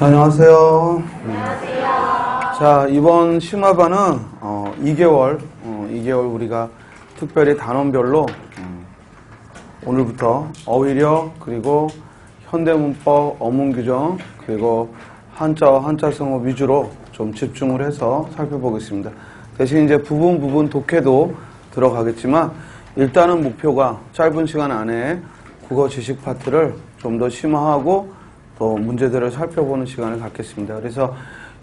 안녕하세요. 안녕하세요. 자, 이번 심화반은 2개월 우리가 특별히 단원별로 오늘부터 어휘력, 그리고 현대문법, 어문규정, 그리고 한자어, 한자성어 위주로 좀 집중을 해서 살펴보겠습니다. 대신 이제 부분 독해도 들어가겠지만 일단은 목표가 짧은 시간 안에 국어 지식 파트를 좀 더 심화하고 또 문제들을 살펴보는 시간을 갖겠습니다. 그래서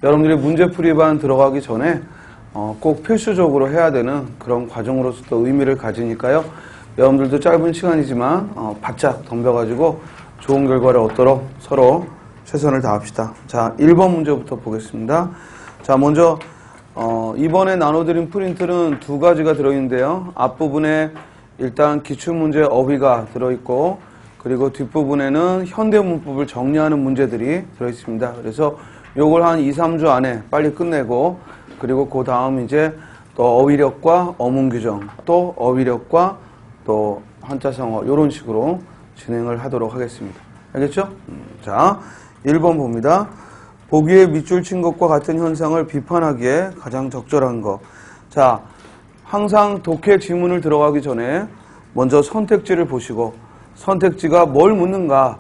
여러분들이 문제풀이반 들어가기 전에 꼭 필수적으로 해야 되는 그런 과정으로서도 의미를 가지니까요. 여러분들도 짧은 시간이지만 바짝 덤벼가지고 좋은 결과를 얻도록 서로 최선을 다합시다. 자, 1번 문제부터 보겠습니다. 자, 먼저 이번에 나눠드린 프린트는 두 가지가 들어있는데요. 앞부분에 일단 기출문제 어휘가 들어있고, 그리고 뒷부분에는 현대문법을 정리하는 문제들이 들어있습니다. 그래서 요걸 한 2, 3주 안에 빨리 끝내고, 그리고 그 다음 이제 또 어휘력과 어문규정, 또 어휘력과 또 한자성어, 이런 식으로 진행을 하도록 하겠습니다. 알겠죠? 자, 1번 봅니다. 보기에 밑줄 친 것과 같은 현상을 비판하기에 가장 적절한 것. 자, 항상 독해 지문을 들어가기 전에 먼저 선택지를 보시고, 선택지가 뭘 묻는가,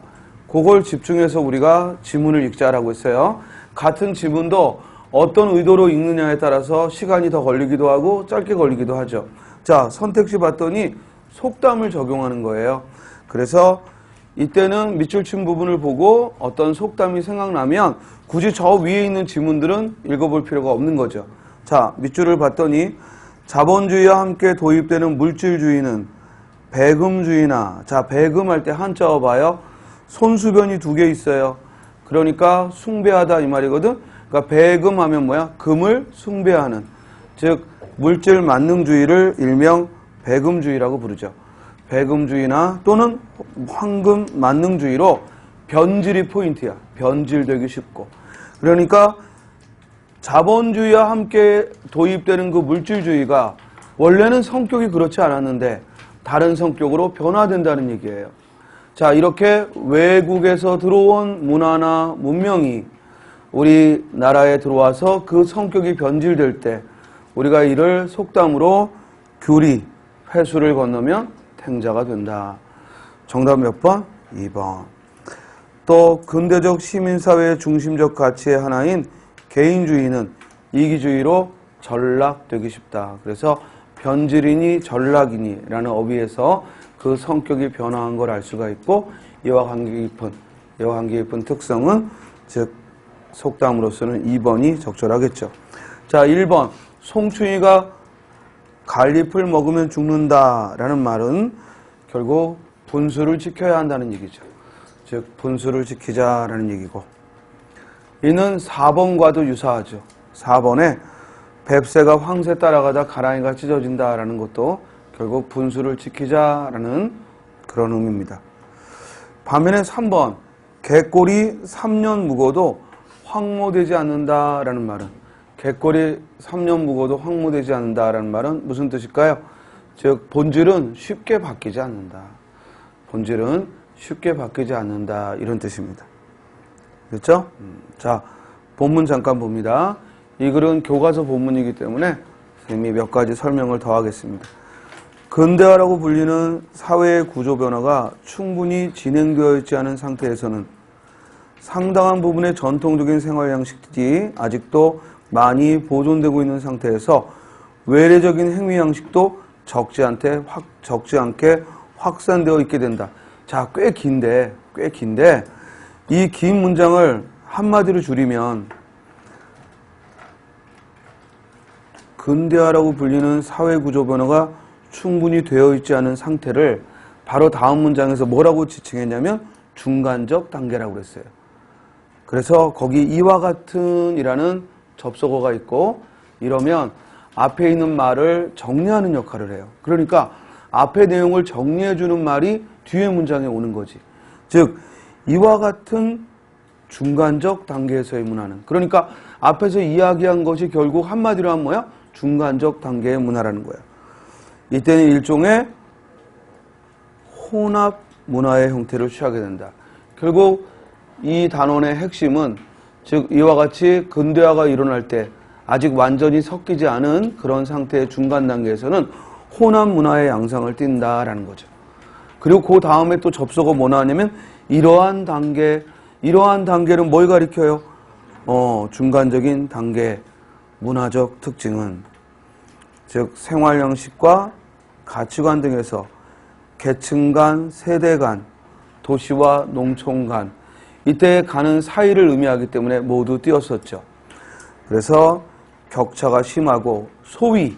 그걸 집중해서 우리가 지문을 읽자라고 했어요. 같은 지문도 어떤 의도로 읽느냐에 따라서 시간이 더 걸리기도 하고 짧게 걸리기도 하죠. 자, 선택지 봤더니 속담을 적용하는 거예요. 그래서 이때는 밑줄 친 부분을 보고 어떤 속담이 생각나면 굳이 저 위에 있는 지문들은 읽어볼 필요가 없는 거죠. 자, 밑줄을 봤더니 자본주의와 함께 도입되는 물질주의는 배금주의나, 자, 배금할 때 한자어 봐요. 손수변이 두 개 있어요. 그러니까 숭배하다 이 말이거든. 그러니까 배금하면 뭐야? 금을 숭배하는, 즉 물질 만능주의를 일명 배금주의라고 부르죠. 배금주의나 또는 황금 만능주의로 변질이 포인트야. 변질되기 쉽고. 그러니까 자본주의와 함께 도입되는 그 물질주의가 원래는 성격이 그렇지 않았는데 다른 성격으로 변화된다는 얘기예요. 자, 이렇게 외국에서 들어온 문화나 문명이 우리나라에 들어와서 그 성격이 변질될 때 우리가 이를 속담으로 규리, 회수를 건너면 탱자가 된다. 정답 몇 번? 2번. 또 근대적 시민사회의 중심적 가치의 하나인 개인주의는 이기주의로 전락되기 쉽다. 그래서 변질이니 전락이니 라는 어휘에서 그 성격이 변화한 걸 알 수가 있고, 이와 관계 깊은 특성은 즉 속담으로서는 2번이 적절하겠죠. 자, 1번. 송충이가 갈잎을 먹으면 죽는다 라는 말은 결국 분수를 지켜야 한다는 얘기죠. 즉 분수를 지키자라는 얘기고, 이는 4번과도 유사하죠. 4번에 뱁새가 황새 따라가다 가랑이가 찢어진다라는 것도 결국 분수를 지키자라는 그런 의미입니다. 반면에 3번, 개꼴이 3년 묵어도 황모되지 않는다라는 말은, 개꼴이 3년 묵어도 황모되지 않는다라는 말은 무슨 뜻일까요? 즉 본질은 쉽게 바뀌지 않는다. 본질은 쉽게 바뀌지 않는다, 이런 뜻입니다. 그렇죠? 자, 본문 잠깐 봅니다. 이 글은 교과서 본문이기 때문에 선생님이 몇 가지 설명을 더 하겠습니다. 근대화라고 불리는 사회의 구조 변화가 충분히 진행되어 있지 않은 상태에서는 상당한 부분의 전통적인 생활 양식들이 아직도 많이 보존되고 있는 상태에서 외래적인 행위 양식도 적지 않게 확산되어 있게 된다. 자, 꽤 긴데 이 긴 문장을 한마디로 줄이면 근대화라고 불리는 사회구조 변화가 충분히 되어 있지 않은 상태를 바로 다음 문장에서 뭐라고 지칭했냐면 중간적 단계라고 그랬어요. 그래서 거기 이와 같은 이라는 접속어가 있고, 이러면 앞에 있는 말을 정리하는 역할을 해요. 그러니까 앞에 내용을 정리해주는 말이 뒤에 문장에 오는 거지. 즉 이와 같은 중간적 단계에서의 문화는, 그러니까 앞에서 이야기한 것이 결국 한마디로 하면 뭐야? 중간적 단계의 문화라는 거야. 이때는 일종의 혼합 문화의 형태를 취하게 된다. 결국 이 단원의 핵심은 즉 이와 같이 근대화가 일어날 때 아직 완전히 섞이지 않은 그런 상태의 중간 단계에서는 혼합 문화의 양상을 띈다라는 거죠. 그리고 그 다음에 또 접속어 뭐나 하냐면 이러한 단계는 뭘 가리켜요? 중간적인 단계 문화적 특징은 즉 생활 형식과 가치관 등에서 계층 간, 세대 간, 도시와 농촌 간 이때의 간은 사이를 의미하기 때문에 모두 띄었었죠. 그래서 격차가 심하고 소위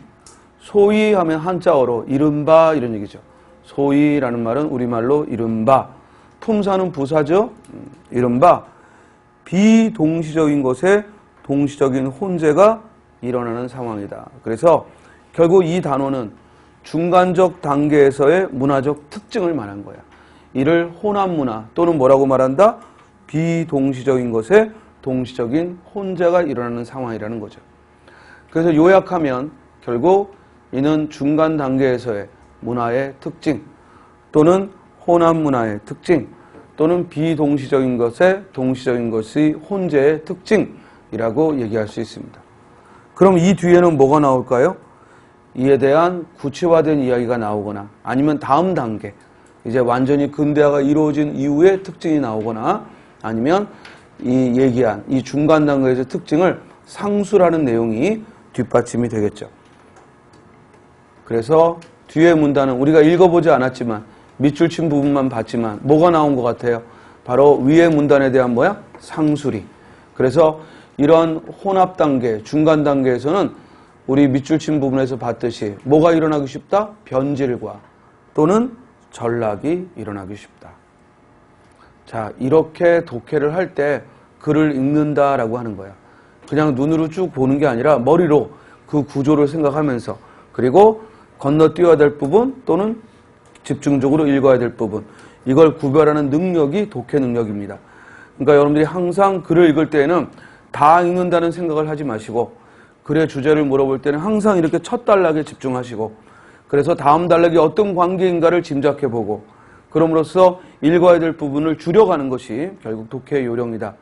하면 한자어로 이른바 이런 얘기죠. 소위라는 말은 우리말로 이른바, 품사는 부사죠. 이른바 비동시적인 것에 동시적인 혼재가 일어나는 상황이다. 그래서 결국 이 단어는 중간적 단계에서의 문화적 특징을 말한 거야. 이를 혼합문화 또는 뭐라고 말한다? 비동시적인 것에 동시적인 혼재가 일어나는 상황이라는 거죠. 그래서 요약하면 결국 이는 중간 단계에서의 문화의 특징 또는 혼합문화의 특징 또는 비동시적인 것에 동시적인 것의 혼재의 특징이라고 얘기할 수 있습니다. 그럼 이 뒤에는 뭐가 나올까요? 이에 대한 구체화된 이야기가 나오거나 아니면 다음 단계 이제 완전히 근대화가 이루어진 이후의 특징이 나오거나 아니면 이 얘기한 이 중간 단계에서 특징을 상수라는 내용이 뒷받침이 되겠죠. 그래서 뒤에 문단은 우리가 읽어보지 않았지만 밑줄 친 부분만 봤지만 뭐가 나온 것 같아요? 바로 위의 문단에 대한 뭐야? 상수리. 그래서 이런 혼합 단계, 중간 단계에서는 우리 밑줄 친 부분에서 봤듯이 뭐가 일어나기 쉽다? 변질과 또는 전락이 일어나기 쉽다. 자, 이렇게 독해를 할 때 글을 읽는다라고 하는 거야. 그냥 눈으로 쭉 보는 게 아니라 머리로 그 구조를 생각하면서 그리고 건너뛰어야 될 부분 또는 집중적으로 읽어야 될 부분 이걸 구별하는 능력이 독해 능력입니다. 그러니까 여러분들이 항상 글을 읽을 때에는 다 읽는다는 생각을 하지 마시고 글의 주제를 물어볼 때는 항상 이렇게 첫 단락에 집중하시고 그래서 다음 단락이 어떤 관계인가를 짐작해보고 그럼으로써 읽어야 될 부분을 줄여가는 것이 결국 독해의 요령이다.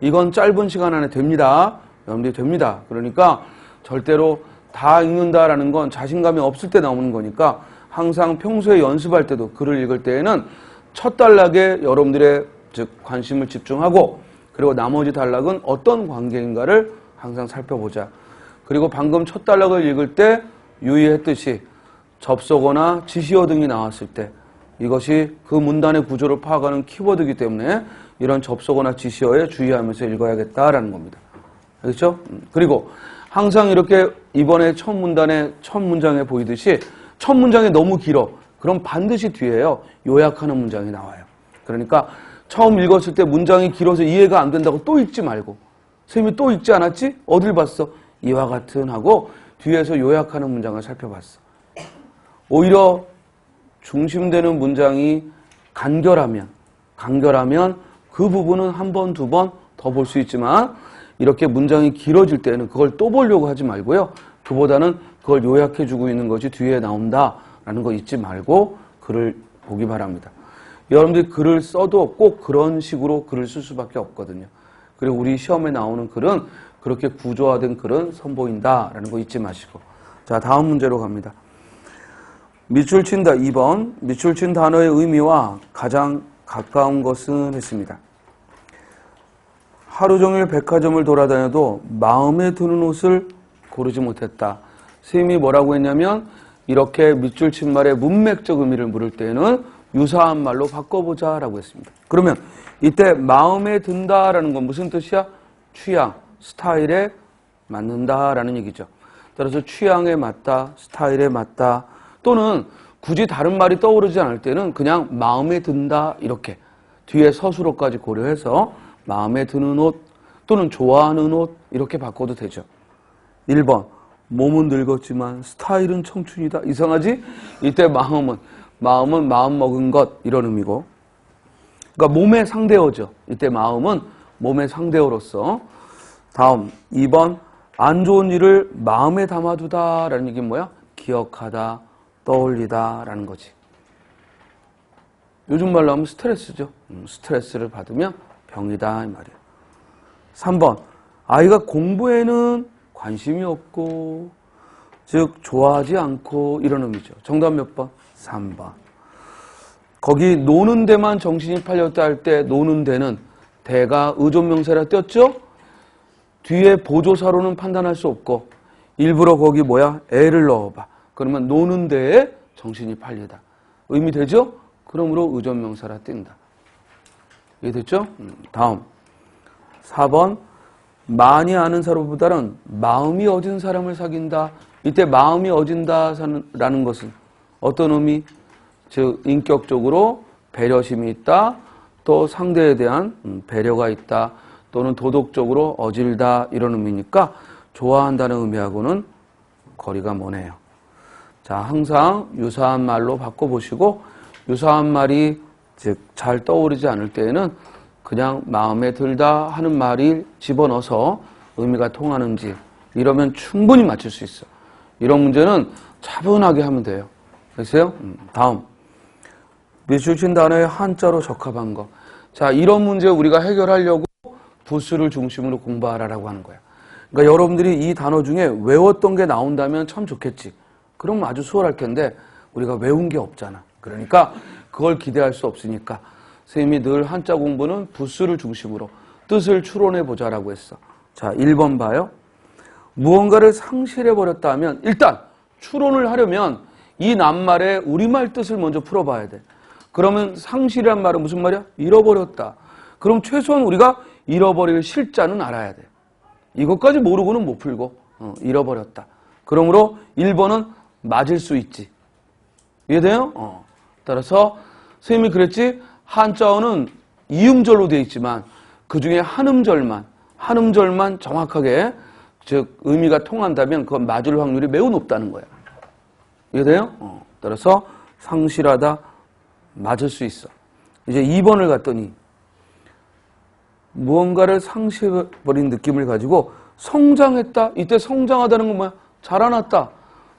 이건 짧은 시간 안에 됩니다. 여러분들이 됩니다. 그러니까 절대로 다 읽는다라는 건 자신감이 없을 때 나오는 거니까 항상 평소에 연습할 때도 글을 읽을 때에는 첫 단락에 여러분들의 즉 관심을 집중하고 그리고 나머지 단락은 어떤 관계인가를 항상 살펴보자. 그리고 방금 첫 단락을 읽을 때 유의했듯이 접속어나 지시어 등이 나왔을 때 이것이 그 문단의 구조를 파악하는 키워드이기 때문에 이런 접속어나 지시어에 주의하면서 읽어야겠다라는 겁니다. 알겠죠? 그리고 항상 이렇게 이번에 첫 문단의 첫 문장에 보이듯이 첫 문장이 너무 길어. 그럼 반드시 뒤에요. 요약하는 문장이 나와요. 그러니까 처음 읽었을 때 문장이 길어서 이해가 안 된다고 또 읽지 말고 선생님이 또 읽지 않았지? 어딜 봤어? 이와 같은 하고 뒤에서 요약하는 문장을 살펴봤어. 오히려 중심되는 문장이 간결하면 그 부분은 한 번, 두 번 더 볼 수 있지만 이렇게 문장이 길어질 때는 그걸 또 보려고 하지 말고요. 그보다는 그걸 요약해주고 있는 것이 뒤에 나온다라는 거 잊지 말고 글을 보기 바랍니다. 여러분들이 글을 써도 꼭 그런 식으로 글을 쓸 수밖에 없거든요. 그리고 우리 시험에 나오는 글은 그렇게 구조화된 글은 선보인다라는 거 잊지 마시고. 자, 다음 문제로 갑니다. 밑줄 친다 2번. 밑줄 친 단어의 의미와 가장 가까운 것은 했습니다. 하루 종일 백화점을 돌아다녀도 마음에 드는 옷을 고르지 못했다. 선생님이 뭐라고 했냐면 이렇게 밑줄 친 말의 문맥적 의미를 물을 때는 유사한 말로 바꿔보자라고 했습니다. 그러면 이때 마음에 든다라는 건 무슨 뜻이야? 취향, 스타일에 맞는다라는 얘기죠. 따라서 취향에 맞다, 스타일에 맞다 또는 굳이 다른 말이 떠오르지 않을 때는 그냥 마음에 든다 이렇게 뒤에 서술어까지 고려해서 마음에 드는 옷 또는 좋아하는 옷 이렇게 바꿔도 되죠. 1번 몸은 늙었지만 스타일은 청춘이다. 이상하지? 이때 마음은 마음 먹은 것 이런 의미고 그러니까 몸의 상대어죠. 이때 마음은 몸의 상대어로서 다음 2번 안 좋은 일을 마음에 담아두다라는 얘기는 뭐야? 기억하다, 떠올리다 라는 거지. 요즘 말로 하면 스트레스죠. 스트레스를 받으면 병이다 이 말이에요. 3번. 아이가 공부에는 관심이 없고, 즉, 좋아하지 않고, 이런 의미죠. 정답 몇 번? 3번. 거기 노는 데만 정신이 팔렸다 할 때 노는 데는 대가 의존명사라 띄었죠? 뒤에 보조사로는 판단할 수 없고 일부러 거기 애를 넣어봐. 그러면 노는 데에 정신이 팔리다. 의미 되죠? 그러므로 의존명사라 띈다. 이해됐죠? 다음 4번. 많이 아는 사람보다는 마음이 어진 사람을 사귄다. 이때 마음이 어진다라는 것은 어떤 의미? 즉 인격적으로 배려심이 있다, 또 상대에 대한 배려가 있다, 또는 도덕적으로 어질다 이런 의미니까 좋아한다는 의미하고는 거리가 머네요. 자, 항상 유사한 말로 바꿔보시고 유사한 말이 즉 잘 떠오르지 않을 때에는 그냥 마음에 들다 하는 말을 집어넣어서 의미가 통하는지 이러면 충분히 맞출 수 있어. 이런 문제는 차분하게 하면 돼요. 됐어요? 다음. 미술친 단어의 한자로 적합한 거. 자, 이런 문제 우리가 해결하려고 부수를 중심으로 공부하라라고 하는 거야. 그러니까 여러분들이 이 단어 중에 외웠던 게 나온다면 참 좋겠지. 그럼 아주 수월할 텐데 우리가 외운 게 없잖아. 그러니까 그걸 기대할 수 없으니까 선생님이 늘 한자 공부는 부수를 중심으로 뜻을 추론해 보자라고 했어. 자, 1번 봐요. 무언가를 상실해버렸다 하면 일단 추론을 하려면 이 낱말의 우리말 뜻을 먼저 풀어봐야 돼. 그러면 상실이란 말은 무슨 말이야? 잃어버렸다. 그럼 최소한 우리가 잃어버릴 실자는 알아야 돼. 이것까지 모르고는 못 풀고 잃어버렸다. 그러므로 1번은 맞을 수 있지. 이해돼요? 따라서 선생님이 그랬지 한자어는 이음절로 되어 있지만 그중에 한음절만 정확하게 즉 의미가 통한다면 그건 맞을 확률이 매우 높다는 거야. 이해돼요? 따라서 상실하다 맞을 수 있어. 이제 2번을 갔더니 무언가를 상실해버린 느낌을 가지고 성장했다. 이때 성장하다는 건 뭐야? 자라났다.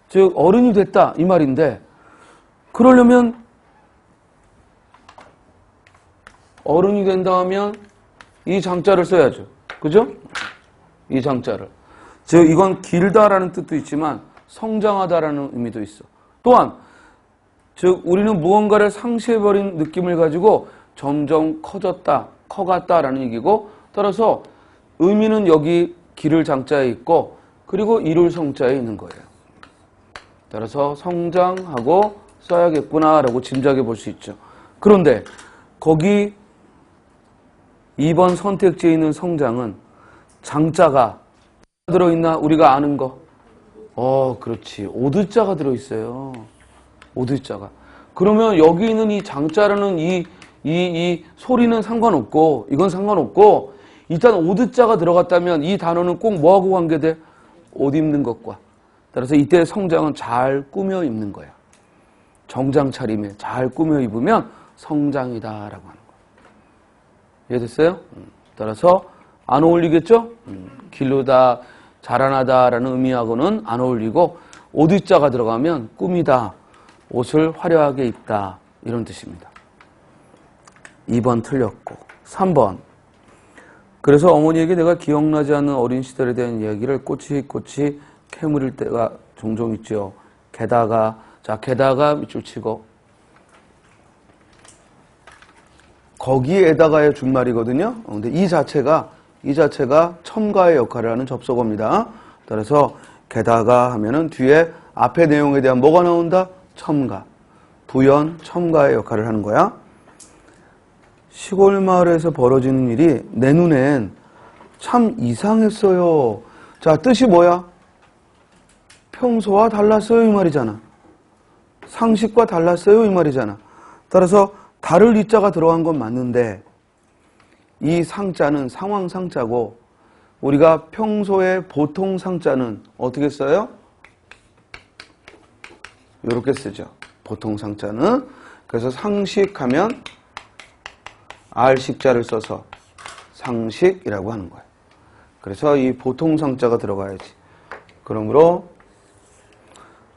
즉 어른이 됐다 이 말인데 그러려면 어른이 된다 하면 이 장자를 써야죠. 그죠? 이 장자를. 즉 이건 길다라는 뜻도 있지만 성장하다라는 의미도 있어. 또한 즉 우리는 무언가를 상실해버린 느낌을 가지고 점점 커갔다라는 얘기고 따라서 의미는 여기 기를 장자에 있고 그리고 이룰 성자에 있는 거예요. 따라서 성장하고 써야겠구나라고 짐작해 볼 수 있죠. 그런데 거기 2번 선택지에 있는 성장은 장자가 들어있나? 우리가 아는 거. 그렇지. 오드자가 들어있어요. 오드자가. 그러면 여기 있는 이 장자라는 이 소리는 상관없고 이건 상관없고 일단 오드자가 들어갔다면 이 단어는 꼭 뭐하고 관계돼? 옷 입는 것과. 따라서 이때 성장은 잘 꾸며 입는 거야. 정장 차림에 잘 꾸며 입으면 성장이다라고 하는 거야. 이해됐어요? 따라서 안 어울리겠죠? 기르다, 자라나다라는 의미하고는 안 어울리고 오드자가 들어가면 꾸미다, 옷을 화려하게 입다 이런 뜻입니다. 2번 틀렸고 3번. 그래서 어머니에게 내가 기억나지 않는 어린 시절에 대한 이야기를 꼬치꼬치 캐물을 때가 종종 있죠. 게다가 밑줄 치고 거기에다가의 준말이거든요. 근데 이 자체가 첨가의 역할을 하는 접속어입니다. 따라서 게다가 하면은 뒤에 앞의 내용에 대한 뭐가 나온다? 첨가. 부연, 첨가의 역할을 하는 거야. 시골 마을에서 벌어지는 일이 내 눈엔 참 이상했어요. 자, 뜻이 뭐야? 평소와 달랐어요 이 말이잖아. 상식과 달랐어요 이 말이잖아. 따라서 다를 이자가 들어간 건 맞는데 이 상자는 상황 상자고 우리가 평소에 보통 상자는 어떻게 써요? 이렇게 쓰죠. 보통 상자는. 그래서 상식하면 R식자를 써서 상식이라고 하는 거예요. 그래서 이 보통 상자가 들어가야지. 그러므로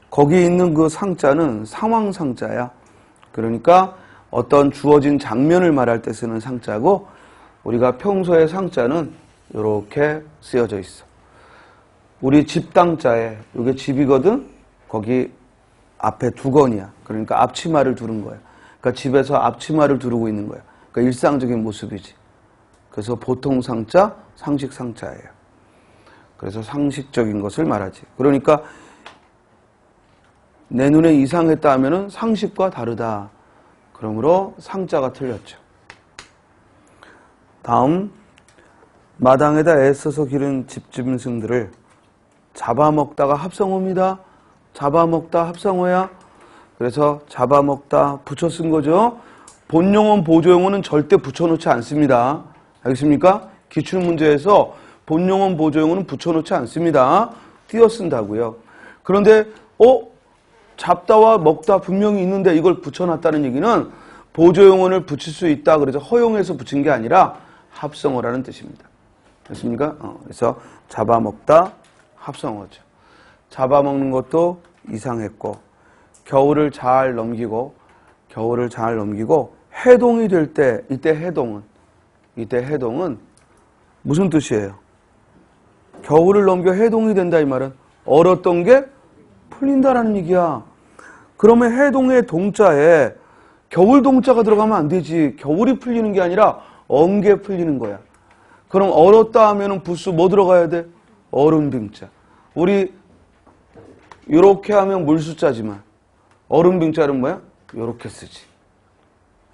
거기 있는 그 상자는 상황 상자야. 그러니까 어떤 주어진 장면을 말할 때 쓰는 상자고 우리가 평소의 상자는 이렇게 쓰여져 있어. 우리 집당자에 이게 집이거든. 거기 앞에 두건이야. 그러니까 앞치마를 두른 거야. 그러니까 집에서 앞치마를 두르고 있는 거야. 그러니까 일상적인 모습이지. 그래서 보통 상자, 상식 상자예요. 그래서 상식적인 것을 말하지. 그러니까 내 눈에 이상했다 하면은 상식과 다르다. 그러므로 상자가 틀렸죠. 다음, 마당에다 애써서 기른 집짐승들을 잡아먹다가 합성어입니다. 잡아먹다 합성어야. 그래서 잡아먹다 붙여 쓴 거죠. 본용어는 보조용어는 절대 붙여놓지 않습니다. 알겠습니까? 기출문제에서 본용어는 보조용어는 붙여놓지 않습니다. 띄어 쓴다고요. 그런데 잡다와 먹다 분명히 있는데 이걸 붙여놨다는 얘기는 보조용어를 붙일 수 있다. 그래서 허용해서 붙인 게 아니라 합성어라는 뜻입니다. 됐습니까? 그래서 잡아먹다 합성어죠. 잡아먹는 것도 이상했고 겨울을 잘 넘기고 해동이 될 때 이때 해동은 무슨 뜻이에요? 겨울을 넘겨 해동이 된다 이 말은 얼었던 게 풀린다라는 얘기야. 그러면 해동의 동자에 겨울 동자가 들어가면 안 되지. 겨울이 풀리는 게 아니라 엉게 풀리는 거야. 그럼 얼었다 하면은 부수 뭐 들어가야 돼? 얼음빙자. 우리 요렇게 하면 물숫자지만 얼음빙자는 뭐야? 요렇게 쓰지.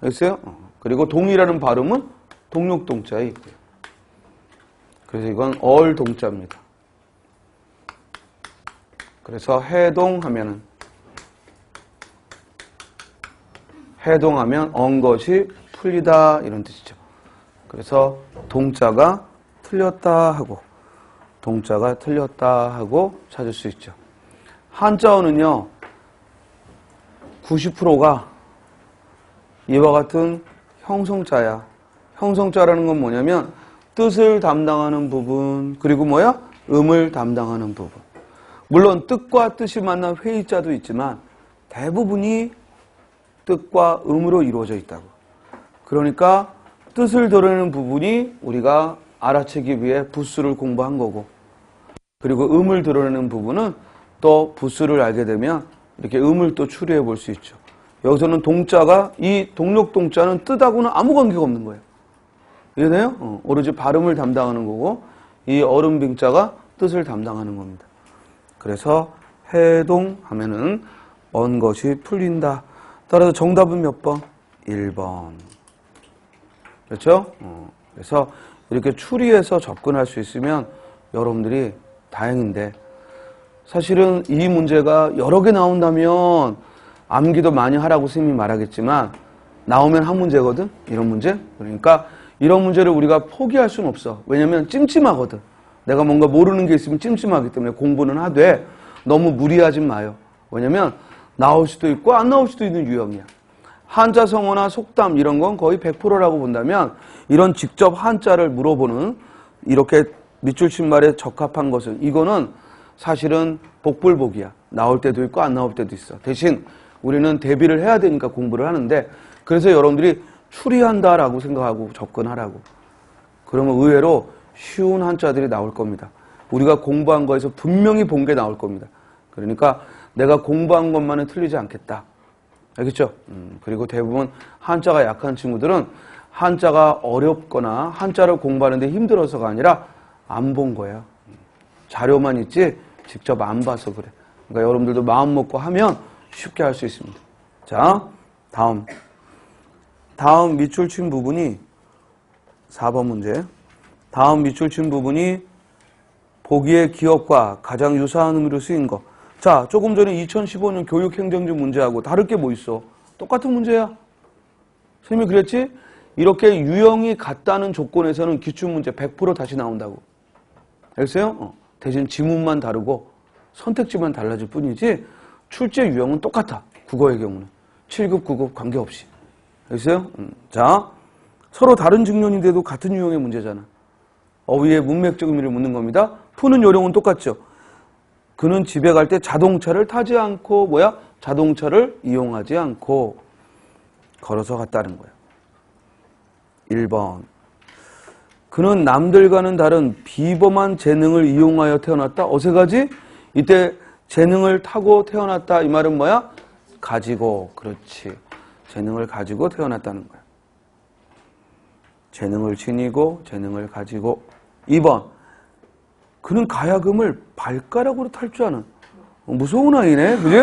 알겠어요? 그리고 동이라는 발음은 동력동자에 있고요. 그래서 이건 얼동자입니다. 그래서 해동하면 엉것이 풀리다 이런 뜻이죠. 그래서 동자가 틀렸다 하고 찾을 수 있죠. 한자어는요 90%가 이와 같은 형성자야. 형성자라는 건 뭐냐면 뜻을 담당하는 부분 그리고 음을 담당하는 부분. 물론 뜻과 뜻이 만난 회의자도 있지만 대부분이 뜻과 음으로 이루어져 있다고. 그러니까 뜻을 드러내는 부분이 우리가 알아채기 위해 부수를 공부한 거고 그리고 음을 드러내는 부분은 또 부수를 알게 되면 이렇게 음을 또 추리해 볼 수 있죠. 여기서는 동자가 이 동력동자는 뜻하고는 아무 관계가 없는 거예요. 이해돼요? 오로지 발음을 담당하는 거고 이 얼음빙자가 뜻을 담당하는 겁니다. 그래서 해동하면은 엉것이 풀린다. 따라서 정답은 몇 번? 1번. 그렇죠? 그래서 이렇게 추리해서 접근할 수 있으면 여러분들이 다행인데 사실은 이 문제가 여러 개 나온다면 암기도 많이 하라고 선생님이 말하겠지만 나오면 한 문제거든? 이런 문제? 그러니까 이런 문제를 우리가 포기할 수는 없어. 왜냐면 찜찜하거든. 내가 뭔가 모르는 게 있으면 찜찜하기 때문에 공부는 하되 너무 무리하지 마요. 왜냐면 나올 수도 있고 안 나올 수도 있는 유형이야. 한자성어나 속담 이런 건 거의 100%라고 본다면 이런 직접 한자를 물어보는 이렇게 밑줄 친 말에 적합한 것은 이거는 사실은 복불복이야. 나올 때도 있고 안 나올 때도 있어. 대신 우리는 대비를 해야 되니까 공부를 하는데 그래서 여러분들이 추리한다라고 생각하고 접근하라고. 그러면 의외로 쉬운 한자들이 나올 겁니다. 우리가 공부한 거에서 분명히 본 게 나올 겁니다. 그러니까 내가 공부한 것만은 틀리지 않겠다. 알겠죠? 그리고 대부분 한자가 약한 친구들은 한자가 어렵거나 한자를 공부하는데 힘들어서가 아니라 안 본 거야. 자료만 있지 직접 안 봐서 그래. 그러니까 여러분들도 마음 먹고 하면 쉽게 할 수 있습니다. 자, 다음 밑줄 친 부분이 4번 문제. 다음 밑줄 친 부분이 보기의 기업과 가장 유사한 의미로 쓰인 거. 자, 조금 전에 2015년 교육행정지 문제하고 다를 게 뭐 있어? 똑같은 문제야. 선생님이 그랬지? 이렇게 유형이 같다는 조건에서는 기출문제 100% 다시 나온다고. 알겠어요? 대신 지문만 다르고 선택지만 달라질 뿐이지 출제 유형은 똑같아. 국어의 경우는. 7급, 9급 관계없이. 알겠어요? 자, 서로 다른 직면인데도 같은 유형의 문제잖아. 어휘의 문맥적 의미를 묻는 겁니다. 푸는 요령은 똑같죠. 그는 집에 갈 때 자동차를 타지 않고 자동차를 이용하지 않고 걸어서 갔다는 거야. 1번. 그는 남들과는 다른 비범한 재능을 이용하여 태어났다. 어색하지? 이때 재능을 타고 태어났다. 이 말은 뭐야? 가지고. 그렇지. 재능을 가지고 태어났다는 거야. 재능을 지니고 재능을 가지고. 2번. 그는 가야금을 발가락으로 탈 줄 아는. 무서운 아이네. 그지?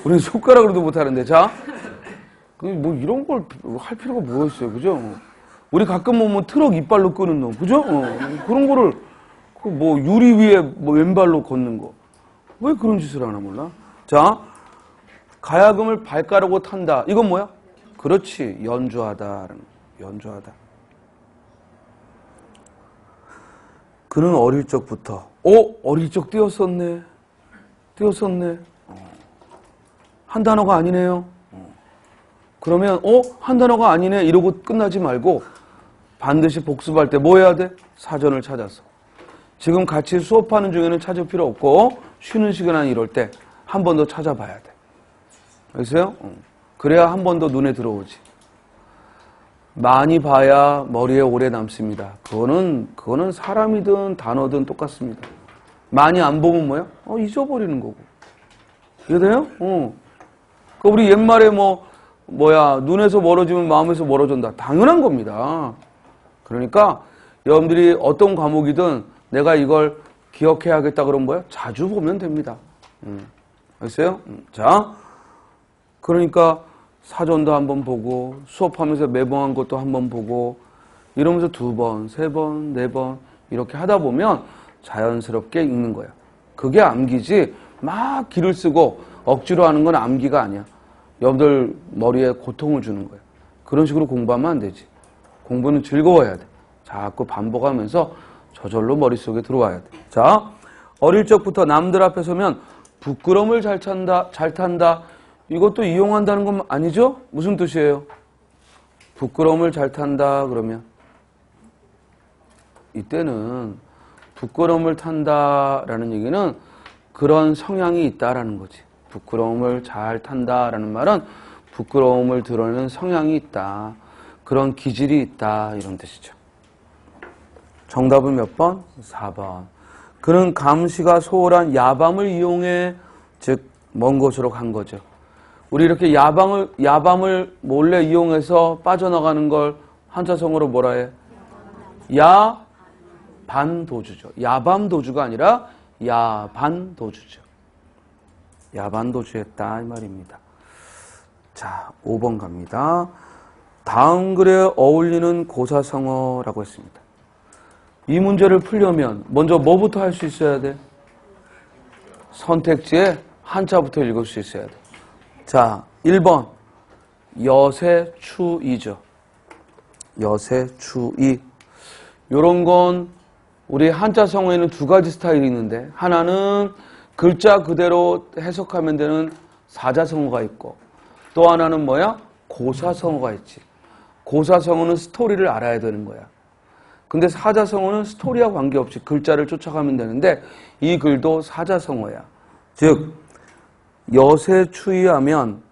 우리는 손가락으로도 못하는데. 자. 뭐 이런 걸 할 필요가 뭐였어요. 그죠? 우리 가끔 보면 트럭 이빨로 끄는 놈. 그죠? 그런 거를 뭐 유리 위에 뭐 왼발로 걷는 거. 왜 그런 짓을 하나 몰라? 자. 가야금을 발가락으로 탄다. 이건 뭐야? 그렇지. 연주하다. 연주하다. 그는 어릴 적부터 어릴 적 띄었었네. 한 단어가 아니네요. 그러면 한 단어가 아니네 이러고 끝나지 말고 반드시 복습할 때 뭐 해야 돼? 사전을 찾아서. 지금 같이 수업하는 중에는 찾을 필요 없고 쉬는 시간 이럴 때 한 번 더 찾아봐야 돼. 알겠어요? 그래야 한 번 더 눈에 들어오지. 많이 봐야 머리에 오래 남습니다. 그거는 사람이든 단어든 똑같습니다. 많이 안 보면 뭐야? 잊어버리는 거고. 이해돼요? 우리 옛말에 눈에서 멀어지면 마음에서 멀어진다. 당연한 겁니다. 그러니까 여러분들이 어떤 과목이든 내가 이걸 기억해야겠다 그런 뭐야? 자주 보면 됩니다. 알겠어요? 자, 그러니까 사전도 한번 보고 수업하면서 매번 한 것도 한번 보고 이러면서 2번, 3번, 4번 이렇게 하다 보면 자연스럽게 읽는 거야. 그게 암기지 막 기를 쓰고 억지로 하는 건 암기가 아니야. 여러분들 머리에 고통을 주는 거야. 그런 식으로 공부하면 안 되지. 공부는 즐거워야 돼. 자꾸 반복하면서 저절로 머릿속에 들어와야 돼. 자, 어릴 적부터 남들 앞에 서면 부끄러움을 잘 탄다. 이것도 이용한다는 건 아니죠? 무슨 뜻이에요? 부끄러움을 잘 탄다 그러면 이때는 부끄러움을 탄다라는 얘기는 그런 성향이 있다라는 거지. 부끄러움을 잘 탄다라는 말은 부끄러움을 드러내는 성향이 있다. 그런 기질이 있다 이런 뜻이죠. 정답은 몇 번? 4번. 그는 감시가 소홀한 야밤을 이용해 즉 먼 곳으로 간 거죠. 우리 이렇게 야밤을 몰래 이용해서 빠져나가는 걸 한자성어로 뭐라 해? 야반도주죠. 야밤도주가 아니라 야반도주죠. 야반도주했다 이 말입니다. 자, 5번 갑니다. 다음 글에 어울리는 고사성어라고 했습니다. 이 문제를 풀려면 먼저 뭐부터 할 수 있어야 돼? 선택지에 한자부터 읽을 수 있어야 돼. 자, 1번 여세추이죠. 여세추이. 요런 건 우리 한자성어에는 2가지 스타일이 있는데 하나는 글자 그대로 해석하면 되는 사자성어가 있고 또 하나는 뭐야? 고사성어가 있지. 고사성어는 스토리를 알아야 되는 거야. 근데 사자성어는 스토리와 관계없이 글자를 쫓아가면 되는데 이 글도 사자성어야. 즉 여세추이하면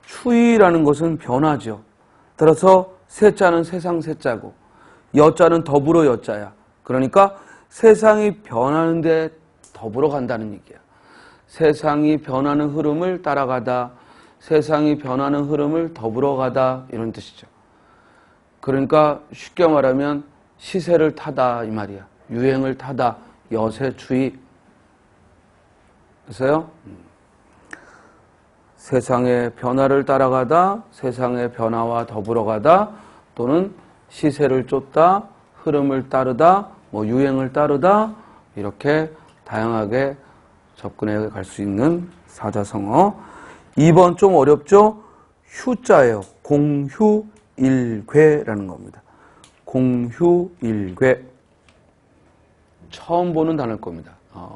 추이라는 것은 변화죠. 따라서 세자는 세상 세자고 여자는 더불어 여자야. 그러니까 세상이 변하는데 더불어 간다는 얘기야. 세상이 변하는 흐름을 따라가다, 세상이 변하는 흐름을 더불어 가다 이런 뜻이죠. 그러니까 쉽게 말하면 시세를 타다 이 말이야. 유행을 타다, 여세추이. 그래서요. 세상의 변화를 따라가다, 세상의 변화와 더불어 가다, 또는 시세를 쫓다, 흐름을 따르다, 유행을 따르다 이렇게 다양하게 접근해 갈 수 있는 사자성어. 2번 좀 어렵죠? 휴자예요. 공휴일괴라는 겁니다. 공휴일괴. 처음 보는 단어일 겁니다.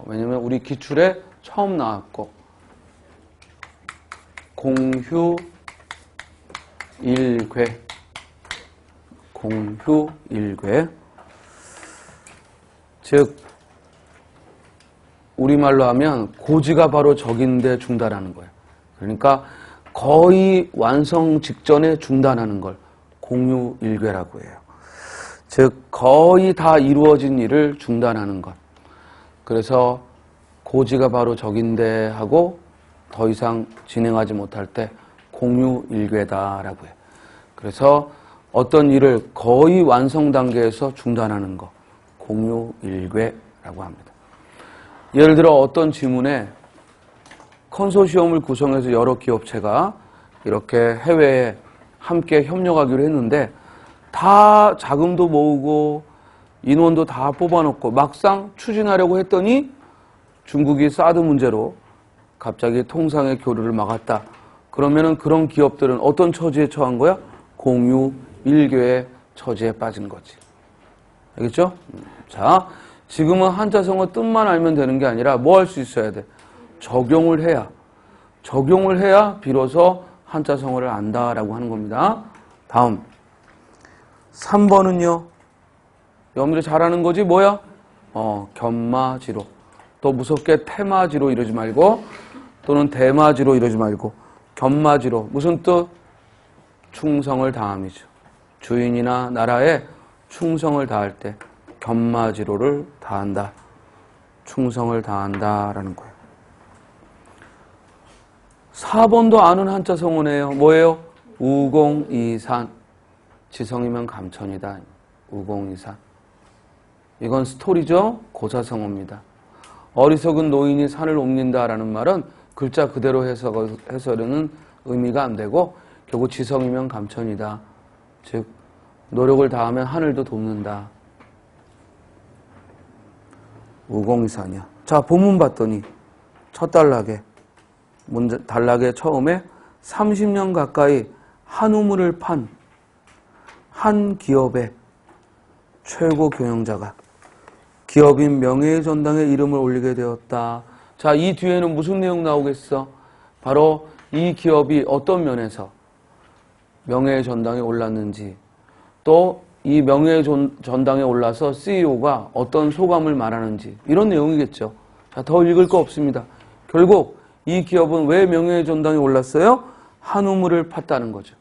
왜냐면 우리 기출에 처음 나왔고 공휴일괴. 공휴일괴. 즉 우리말로 하면 고지가 바로 적인데 중단하는 거예요. 그러니까 거의 완성 직전에 중단하는 걸 공휴일괴라고 해요. 즉 거의 다 이루어진 일을 중단하는 것. 그래서 고지가 바로 적인데 하고 더 이상 진행하지 못할 때 공유일괴다라고 해요. 그래서 어떤 일을 거의 완성 단계에서 중단하는 것, 공유일괴라고 합니다. 예를 들어 어떤 지문에 컨소시엄을 구성해서 여러 기업체가 이렇게 해외에 함께 협력하기로 했는데 다 자금도 모으고 인원도 다 뽑아놓고 막상 추진하려고 했더니 중국이 사드 문제로 갑자기 통상의 교류를 막았다. 그러면은 그런 기업들은 어떤 처지에 처한 거야? 공유일괴의 처지에 빠진 거지. 알겠죠? 자, 지금은 한자성어 뜻만 알면 되는 게 아니라 뭐 할 수 있어야 돼? 적용을 해야 비로소 한자성어를 안다라고 하는 겁니다. 다음 3번은요. 여러분들이 잘 아는 거지 뭐야? 견마지로. 또 무섭게 태마지로 이러지 말고 또는 대마지로 이러지 말고 견마지로. 무슨 뜻? 충성을 다함이죠. 주인이나 나라에 충성을 다할 때 견마지로를 다한다. 충성을 다한다라는 거예요. 4번도 아는 한자 성어네요. 뭐예요? 우공이산. 지성이면 감천이다. 우공이산. 이건 스토리죠. 고사성어입니다. 어리석은 노인이 산을 옮긴다라는 말은 글자 그대로 해석은 의미가 안 되고 결국 지성이면 감천이다. 즉 노력을 다하면 하늘도 돕는다. 우공이산이야. 자, 본문 봤더니 첫 단락에 단락의 처음에 30년 가까이 한 우물을 판 한 기업의 최고 경영자가 기업인 명예의 전당에 이름을 올리게 되었다. 자, 이 뒤에는 무슨 내용 나오겠어? 바로 이 기업이 어떤 면에서 명예의 전당에 올랐는지, 또 이 명예의 전당에 올라서 CEO가 어떤 소감을 말하는지, 이런 내용이겠죠. 자, 더 읽을 거 없습니다. 결국 이 기업은 왜 명예의 전당에 올랐어요? 한 우물을 팠다는 거죠.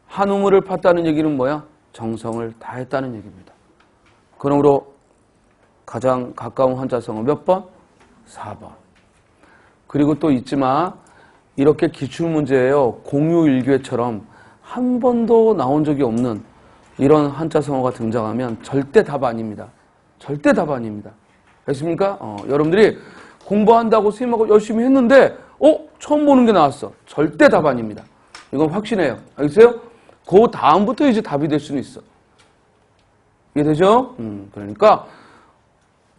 한 우물을 팠다는 얘기는 뭐야? 정성을 다했다는 얘기입니다. 그러므로 가장 가까운 한자성어 몇 번? 4번. 그리고 또 잊지마. 이렇게 기출문제예요. 공유일괴처럼 한 번도 나온 적이 없는 이런 한자성어가 등장하면 절대 답 아닙니다. 절대 답 아닙니다. 알겠습니까? 여러분들이 공부한다고 선생님하고 열심히 했는데 처음 보는 게 나왔어. 절대 답 아닙니다. 이건 확신해요. 알겠어요? 그 다음부터 이제 답이 될 수는 있어. 이해되죠? 그러니까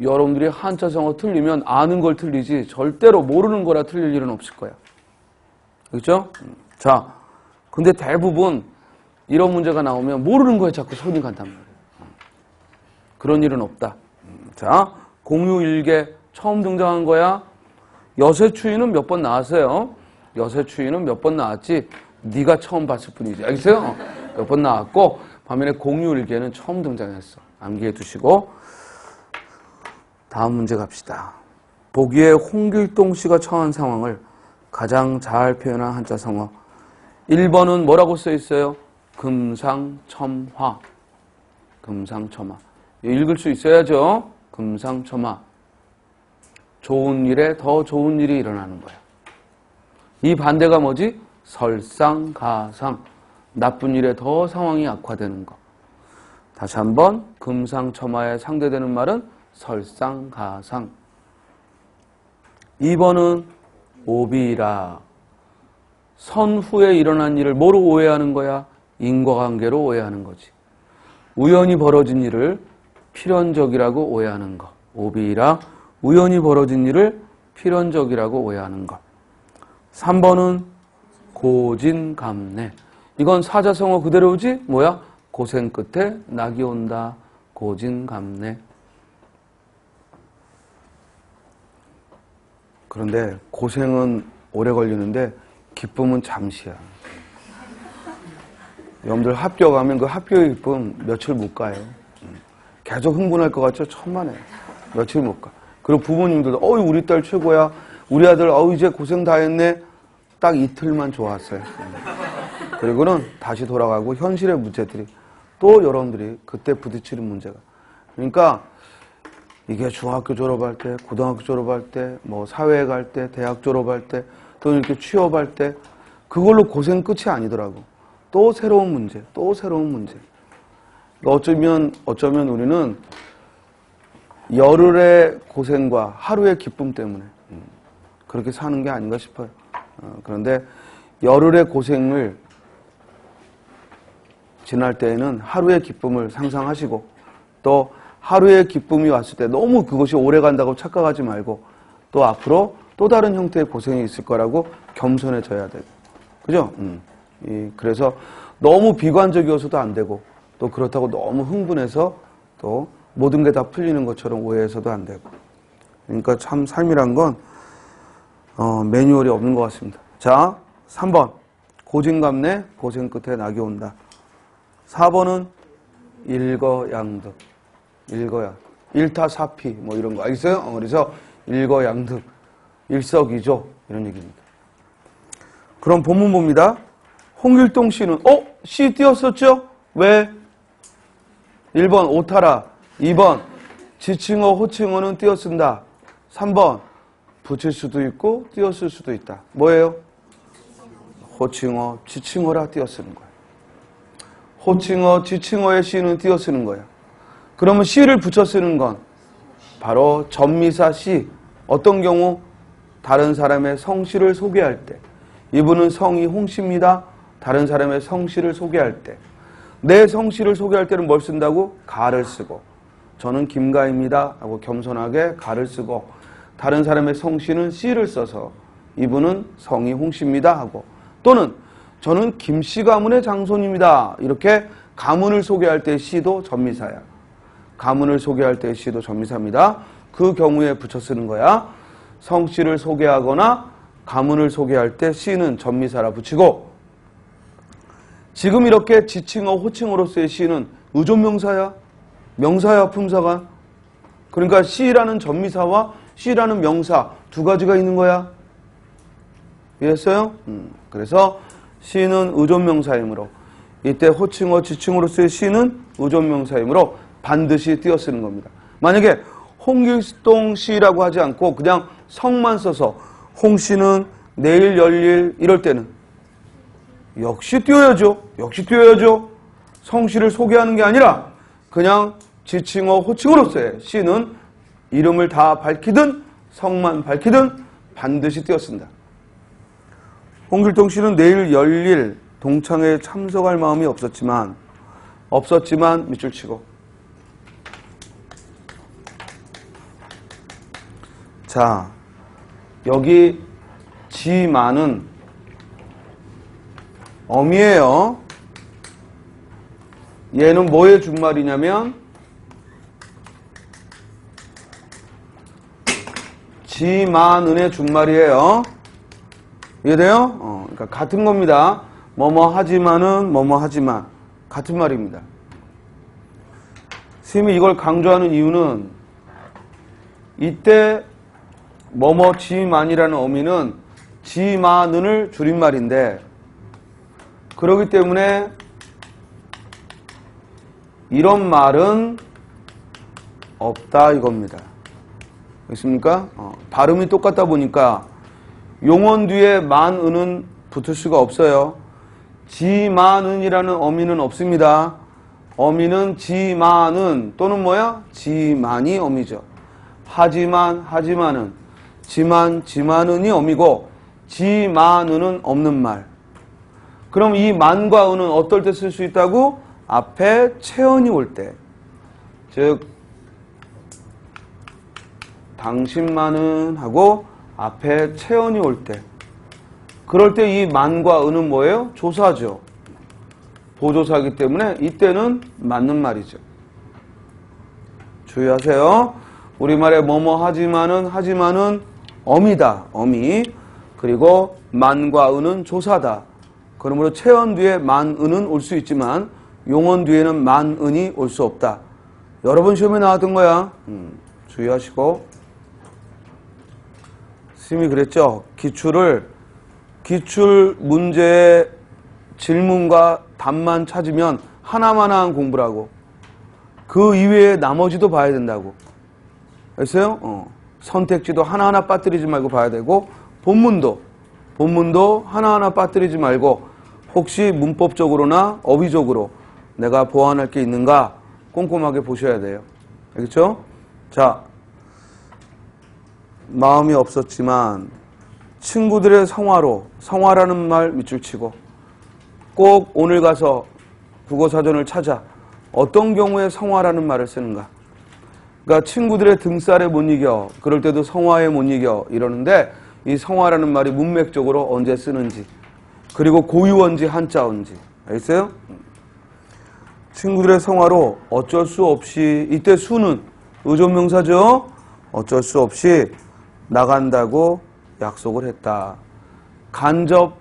여러분들이 한자성어 틀리면 아는 걸 틀리지 절대로 모르는 거라 틀릴 일은 없을 거야. 그렇죠? 자, 근데 대부분 이런 문제가 나오면 모르는 거에 자꾸 손이 간단 말이에요. 그런 일은 없다. 자, 공유일괴 처음 등장한 거야. 여세추위는 몇 번 나왔어요. 여세추위는 몇 번 나왔지 네가 처음 봤을 뿐이지. 알겠어요? 몇 번 나왔고 반면에 공유일괴는 처음 등장했어. 암기해 두시고 다음 문제 갑시다. 보기에 홍길동 씨가 처한 상황을 가장 잘 표현한 한자성어. 1번은 뭐라고 써 있어요? 금상첨화. 금상첨화. 읽을 수 있어야죠. 금상첨화. 좋은 일에 더 좋은 일이 일어나는 거야. 이 반대가 뭐지? 설상가상. 나쁜 일에 더 상황이 악화되는 거. 다시 한번 금상첨화에 상대되는 말은 설상가상. 2번은 오비라. 선후에 일어난 일을 뭐로 오해하는 거야? 인과관계로 오해하는 거지. 우연히 벌어진 일을 필연적이라고 오해하는 거. 오비라. 우연히 벌어진 일을 필연적이라고 오해하는 것. 3번은 고진감래. 이건 사자성어 그대로지? 뭐야? 고생 끝에 낙이 온다. 고진감래. 그런데 고생은 오래 걸리는데 기쁨은 잠시야. 여러분들 합격하면 그 합격의 기쁨 며칠 못 가요. 계속 흥분할 것 같죠? 천만에. 며칠 못 가. 그리고 부모님들도 우리 딸 최고야. 우리 아들 이제 고생 다 했네. 딱 이틀만 좋았어요. 그리고는 다시 돌아가고 현실의 문제들이 또 여러분들이 그때 부딪히는 문제가. 그러니까 이게 중학교 졸업할 때, 고등학교 졸업할 때, 뭐 사회에 갈 때, 대학 졸업할 때, 또는 이렇게 취업할 때 그걸로 고생 끝이 아니더라고. 또 새로운 문제, 또 새로운 문제. 어쩌면 우리는 열흘의 고생과 하루의 기쁨 때문에 그렇게 사는 게 아닌가 싶어요. 그런데 열흘의 고생을 지날 때에는 하루의 기쁨을 상상하시고 또 하루의 기쁨이 왔을 때 너무 그것이 오래 간다고 착각하지 말고 또 앞으로 또 다른 형태의 고생이 있을 거라고 겸손해져야 되고. 그죠? 그래서 너무 비관적이어서도 안 되고 또 그렇다고 너무 흥분해서 또 모든 게 다 풀리는 것처럼 오해해서도 안 되고. 그러니까 참 삶이란 건 매뉴얼이 없는 것 같습니다. 자, 3번. 고진감래 고생 끝에 낙이 온다. 4번은 일거양득. 일타사피 뭐 이런 거 알겠어요? 그래서 일거양득. 일석이조 이런 얘기입니다. 그럼 본문 봅니다. 홍길동 씨는 씨 띄었었죠? 왜? 1번 오타라, 2번 지칭어, 호칭어는 띄어쓴다. 3번 붙일 수도 있고 띄었을 수도 있다. 뭐예요? 호칭어, 지칭어라 띄어쓰는 거야. 호칭어, 지칭어의 시는 띄어쓰는 거야. 그러면 시를 붙여 쓰는 건 바로 전미사 시. 어떤 경우? 다른 사람의 성씨를 소개할 때. 이분은 성이 홍씨입니다. 다른 사람의 성씨를 소개할 때. 내 성씨를 소개할 때는 뭘 쓴다고? 가를 쓰고. 저는 김가입니다 하고 겸손하게 가를 쓰고, 다른 사람의 성씨는 씨를 써서 이분은 성이 홍씨입니다 하고, 또는 저는 김씨 가문의 장손입니다. 이렇게 가문을 소개할 때 시도 전미사야. 가문을 소개할 때 시도 전미사입니다. 그 경우에 붙여 쓰는 거야. 성씨를 소개하거나 가문을 소개할 때 시는 전미사라 붙이고, 지금 이렇게 지칭어, 호칭어로서의 시는 의존명사야. 명사야, 품사가. 그러니까 시라는 전미사와 시라는 명사 두 가지가 있는 거야. 이해했어요? 그래서 시는 의존명사이므로, 이때 호칭어, 지칭어로서의 시는 의존명사이므로 반드시 띄어쓰는 겁니다. 만약에 홍길동 씨라고 하지 않고 그냥 성만 써서 홍씨는 내일 열일 이럴 때는 역시 띄워야죠. 성씨를 소개하는 게 아니라 그냥 지칭어, 호칭어로서의 시는 이름을 다 밝히든 성만 밝히든 반드시 띄어쓴다. 홍길동 씨는 내일 열일 동창회에 참석할 마음이 없었지만 밑줄 치고. 자, 여기 지만은 어미예요. 얘는 뭐의 준말이냐면 지만은의 준말이에요. 이해돼요? 그러니까 같은 겁니다. 뭐뭐 하지만은 뭐뭐 하지만 같은 말입니다. 선생님이 이걸 강조하는 이유는 이때 뭐뭐 지만이라는 어미는 지만은을 줄임말인데, 그렇기 때문에 이런 말은 없다 이겁니다. 알겠습니까? 발음이 똑같다 보니까 용언 뒤에 만은은 붙을 수가 없어요. 지만은이라는 어미는 없습니다. 어미는 지만은 또는 뭐야? 지만이 어미죠. 하지만은 지만은이 어미고 지만은은 없는 말. 그럼 이 만과 은은 어떨 때 쓸 수 있다고? 앞에 체언이 올 때. 즉 당신만은 하고 앞에 체언이 올 때. 그럴 때 이 만과 은은 뭐예요? 조사죠. 보조사이기 때문에 이때는 맞는 말이죠. 주의하세요. 우리말에 뭐뭐 하지만은 어미다. 어미. 그리고 만과 은은 조사다. 그러므로 체언 뒤에 만은은 올 수 있지만 용언 뒤에는 만은이 올 수 없다. 여러 번 시험에 나왔던 거야. 주의하시고. 스님이 그랬죠. 기출 문제의 질문과 답만 찾으면 하나만 공부라고. 그 이외에 나머지도 봐야 된다고. 알겠어요? 선택지도 하나하나 빠뜨리지 말고 봐야 되고, 본문도 하나하나 빠뜨리지 말고, 혹시 문법적으로나 어휘적으로 내가 보완할 게 있는가 꼼꼼하게 보셔야 돼요. 알겠죠? 자, 마음이 없었지만 친구들의 성화라는 말 밑줄 치고, 꼭 오늘 가서 국어사전을 찾아 어떤 경우에 성화라는 말을 쓰는가. 그러니까 친구들의 등살에 못 이겨, 그럴 때도 성화에 못 이겨 이러는데, 이 성화라는 말이 문맥적으로 언제 쓰는지, 그리고 고유어인지 한자어인지. 알겠어요? 친구들의 성화로 어쩔 수 없이, 이때 수는 의존명사죠. 어쩔 수 없이 나간다고 약속을 했다. 간접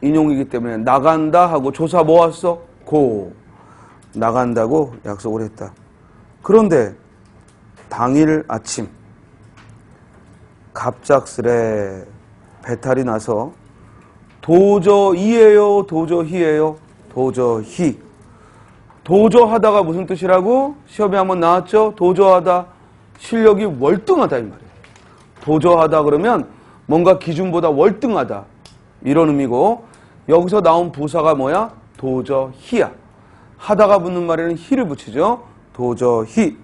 인용이기 때문에 나간다 하고 조사 뭐 왔어? 고. 나간다고 약속을 했다. 그런데 당일 아침 갑작스레 배탈이 나서 도저히예요, 도저히예요, 도저히. 도저하다가 무슨 뜻이라고? 시험에 한번 나왔죠? 도저하다, 실력이 월등하다 이 말이에요. 도저하다 그러면 뭔가 기준보다 월등하다 이런 의미고, 여기서 나온 부사가 뭐야? 도저히야. 하다가 붙는 말에는 히를 붙이죠. 도저히.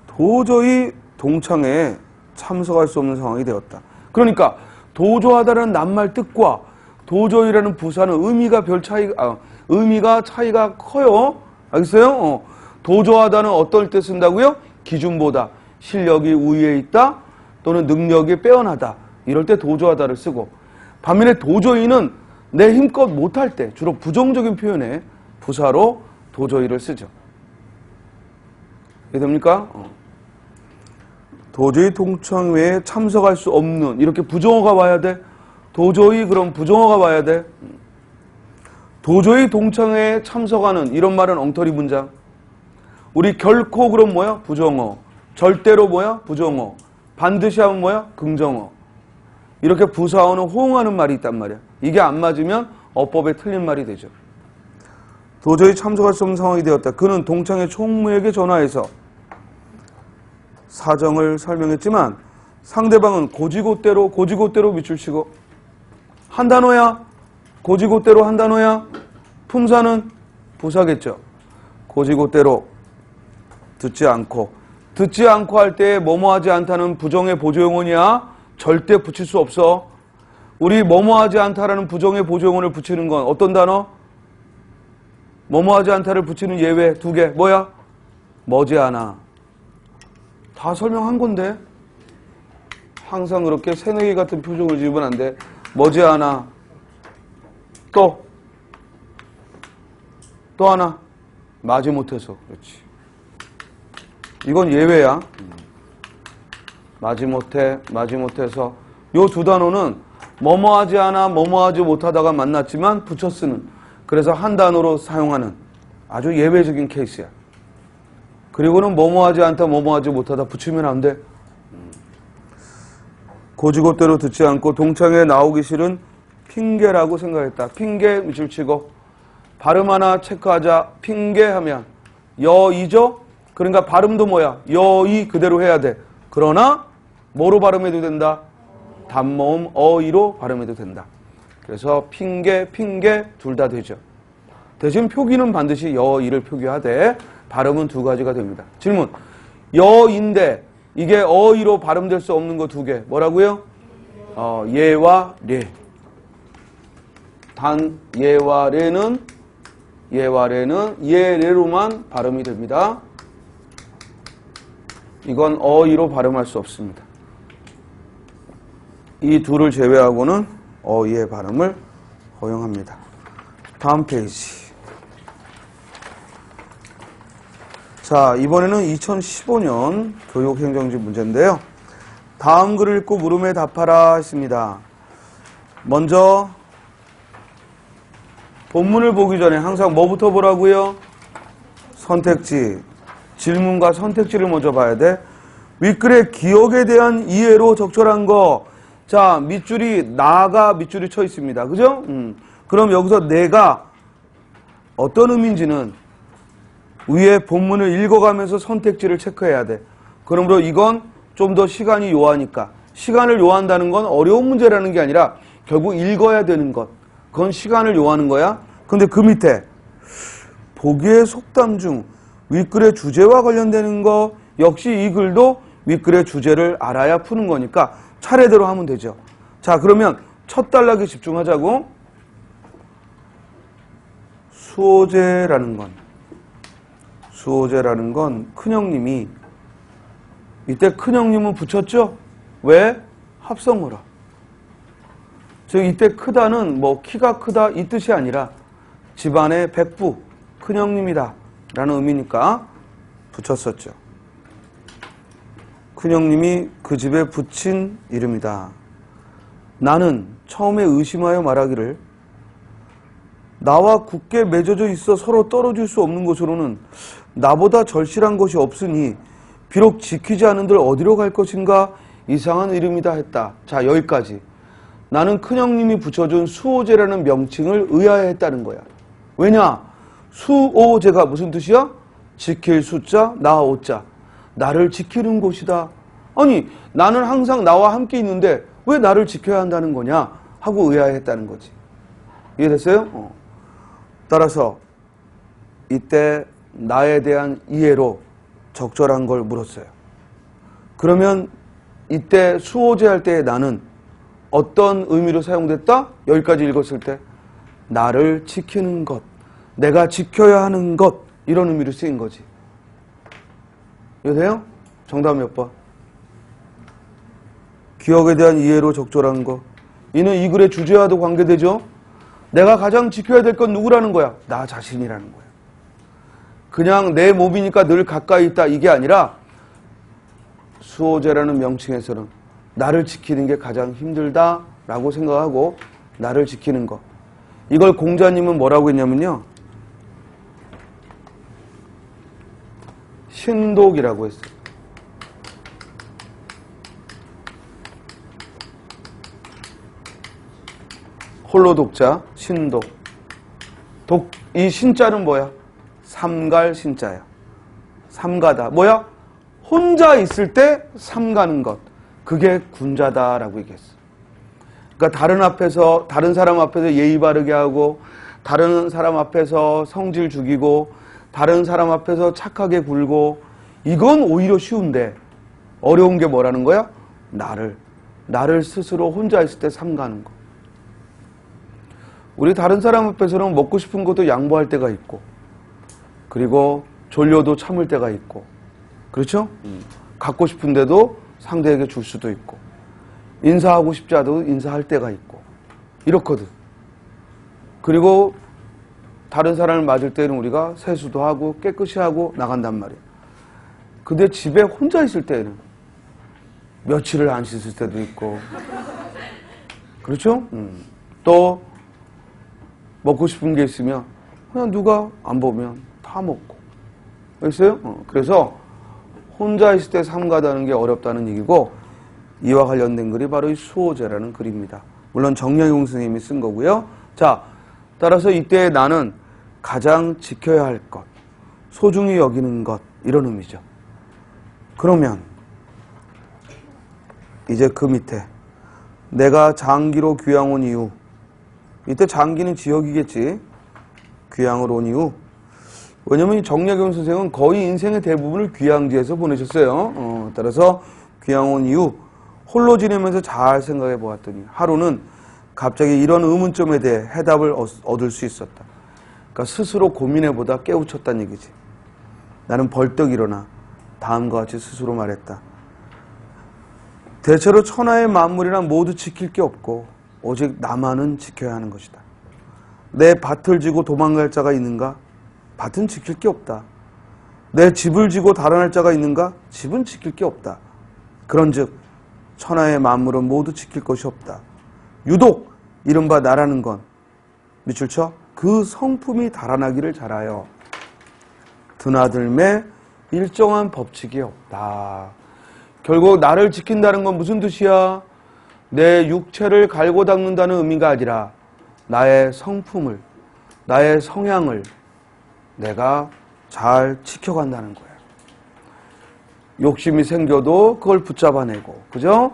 도저히 동창회에 참석할 수 없는 상황이 되었다. 그러니까 도저하다는 낱말 뜻과 도저히라는 부사는 의미가 차이가 커요. 알겠어요? 도저하다는 어떨 때 쓴다고요? 기준보다, 실력이 우위에 있다 또는 능력이 빼어나다 이럴 때 도저하다를 쓰고, 반면에 도저히는 내 힘껏 못할 때 주로 부정적인 표현에 부사로 도저히를 쓰죠. 이해됩니까? 도저히 동창회에 참석할 수 없는, 이렇게 부정어가 와야 돼. 도저히 그럼 부정어가 와야 돼. 도저히 동창회에 참석하는 이런 말은 엉터리 문장. 우리 결코 그럼 뭐야? 부정어. 절대로 뭐야? 부정어. 반드시 하면 뭐야? 긍정어. 이렇게 부사어는 호응하는 말이 있단 말이야. 이게 안 맞으면 어법에 틀린 말이 되죠. 도저히 참석할 수 없는 상황이 되었다. 그는 동창회 총무에게 전화해서 사정을 설명했지만 상대방은 고지고대로 밑줄 치고, 한 단어야? 고지고대로 한 단어야? 품사는 부사겠죠. 고지고대로 듣지 않고 할 때 뭐뭐하지 않다는 부정의 보조용어냐? 절대 붙일 수 없어. 우리 뭐뭐하지 않다라는 부정의 보조용어를 붙이는 건 어떤 단어? 뭐뭐하지 않다를 붙이는 예외 두 개. 뭐야? 머지않아. 다 설명한 건데 항상 그렇게 새내기 같은 표정을 지으면 안 돼. 머지않아. 또 하나. 마지못해서. 그렇지. 이건 예외야. 마지못해서. 요 두 단어는 뭐뭐하지 않아, 뭐뭐하지 못하다가 만났지만 붙여 쓰는, 그래서 한 단어로 사용하는 아주 예외적인 케이스야. 그리고는 뭐뭐하지 않다, 뭐뭐하지 못하다 붙이면 안 돼. 고지고대로 듣지 않고 동창회에 나오기 싫은 핑계라고 생각했다. 핑계 밑줄 치고, 발음 하나 체크하자. 핑계하면 여이죠? 그러니까 발음도 뭐야? 여이 그대로 해야 돼. 그러나 뭐로 발음해도 된다? 단모음 어이로 발음해도 된다. 그래서 핑계 둘 다 되죠. 대신 표기는 반드시 여이를 표기하되 발음은 두 가지가 됩니다. 질문. 여인데 이게 어이로 발음될 수 없는 거 두 개. 뭐라고요? 예와 레. 단 예와 레는 예레로만 발음이 됩니다. 이건 어이로 발음할 수 없습니다. 이 둘을 제외하고는 어이의 발음을 허용합니다. 다음 페이지. 자, 이번에는 2015년 교육행정지 문제인데요. 다음 글을 읽고 물음에 답하라 했습니다. 먼저 본문을 보기 전에 항상 뭐부터 보라고요? 선택지. 질문과 선택지를 먼저 봐야 돼. 윗글의 기억에 대한 이해로 적절한 거. 자, 밑줄이 나가 밑줄이 쳐 있습니다. 그죠? 그럼 여기서 내가 어떤 의미인지는 위에 본문을 읽어가면서 선택지를 체크해야 돼. 그러므로 이건 좀 더 시간이 요하니까, 시간을 요한다는 건 어려운 문제라는 게 아니라 결국 읽어야 되는 것, 그건 시간을 요하는 거야. 근데 그 밑에 보기의 속담 중 윗글의 주제와 관련되는 거, 역시 이 글도 윗글의 주제를 알아야 푸는 거니까 차례대로 하면 되죠. 자, 그러면 첫 단락에 집중하자고. 수호제라는 건 큰형님이, 이때 큰형님은 붙였죠? 왜? 합성어라. 즉 이때 크다는 뭐 키가 크다 이 뜻이 아니라 집안의 백부, 큰형님이다 라는 의미니까 붙였었죠. 큰형님이 그 집에 붙인 이름이다. 나는 처음에 의심하여 말하기를, 나와 굳게 맺어져 있어 서로 떨어질 수 없는 것으로는 나보다 절실한 것이 없으니 비록 지키지 않은들 어디로 갈 것인가, 이상한 이름이다 했다. 자, 여기까지. 나는 큰형님이 붙여준 수호제라는 명칭을 의아해했다는 거야. 왜냐? 수호제가 무슨 뜻이야? 지킬 숫자, 나 오자. 나를 지키는 곳이다. 아니, 나는 항상 나와 함께 있는데 왜 나를 지켜야 한다는 거냐 하고 의아해했다는 거지. 이해됐어요? 따라서 이때 나에 대한 이해로 적절한 걸 물었어요. 그러면 이때 수호제 할 때 나는 어떤 의미로 사용됐다? 여기까지 읽었을 때 나를 지키는 것, 내가 지켜야 하는 것, 이런 의미로 쓰인 거지. 이해돼요? 정답 몇 번? 기억에 대한 이해로 적절한 거. 이는 이 글의 주제와도 관계되죠. 내가 가장 지켜야 될 건 누구라는 거야? 나 자신이라는 거야. 그냥 내 몸이니까 늘 가까이 있다 이게 아니라 수호제라는 명칭에서는 나를 지키는 게 가장 힘들다라고 생각하고 나를 지키는 것. 이걸 공자님은 뭐라고 했냐면요. 신독이라고 했어요. 홀로 독자, 신독. 이 신자는 뭐야? 삼갈 신자야. 삼가다. 뭐야? 혼자 있을 때 삼가는 것. 그게 군자다라고 얘기했어. 그러니까 다른 사람 앞에서 예의 바르게 하고, 다른 사람 앞에서 성질 죽이고, 다른 사람 앞에서 착하게 굴고, 이건 오히려 쉬운데 어려운 게 뭐라는 거야? 나를 스스로 혼자 있을 때 삼가는 거. 우리 다른 사람 앞에서는 먹고 싶은 것도 양보할 때가 있고, 그리고 졸려도 참을 때가 있고, 그렇죠? 갖고 싶은데도 상대에게 줄 수도 있고, 인사하고 싶지 않아도 인사할 때가 있고, 이렇거든. 그리고 다른 사람을 맞을 때는 우리가 세수도 하고 깨끗이 하고 나간단 말이야. 근데 집에 혼자 있을 때는 며칠을 안 씻을 때도 있고, 그렇죠? 또 먹고 싶은 게 있으면 그냥 누가 안 보면 다 먹고. 알겠어요? 그래서 혼자 있을 때 삼가다는 게 어렵다는 얘기고, 이와 관련된 글이 바로 이 수호제라는 글입니다. 물론 정약용 선생님이 쓴 거고요. 자, 따라서 이때 나는 가장 지켜야 할 것, 소중히 여기는 것, 이런 의미죠. 그러면 이제 그 밑에 내가 장기로 귀양 온 이유, 이때 장기는 지역이겠지. 귀양을 온 이유. 왜냐면 정약용 선생은 거의 인생의 대부분을 귀양지에서 보내셨어요. 따라서 귀양 온 이유, 홀로 지내면서 잘 생각해 보았더니 하루는 갑자기 이런 의문점에 대해 해답을 얻을 수 있었다. 그러니까 스스로 고민해보다 깨우쳤다는 얘기지. 나는 벌떡 일어나 다음과 같이 스스로 말했다. 대체로 천하의 만물이란 모두 지킬 게 없고 오직 나만은 지켜야 하는 것이다. 내 밭을 지고 도망갈 자가 있는가? 밭은 지킬 게 없다. 내 집을 지고 달아날 자가 있는가? 집은 지킬 게 없다. 그런즉 천하의 만물은 모두 지킬 것이 없다. 유독 이른바 나라는 건 밑줄 쳐? 그 성품이 달아나기를 잘하여 드나들매 일정한 법칙이 없다. 결국 나를 지킨다는 건 무슨 뜻이야? 내 육체를 갈고 닦는다는 의미가 아니라 나의 성품을, 나의 성향을, 내가 잘 지켜간다는 거예요. 욕심이 생겨도 그걸 붙잡아내고, 그죠?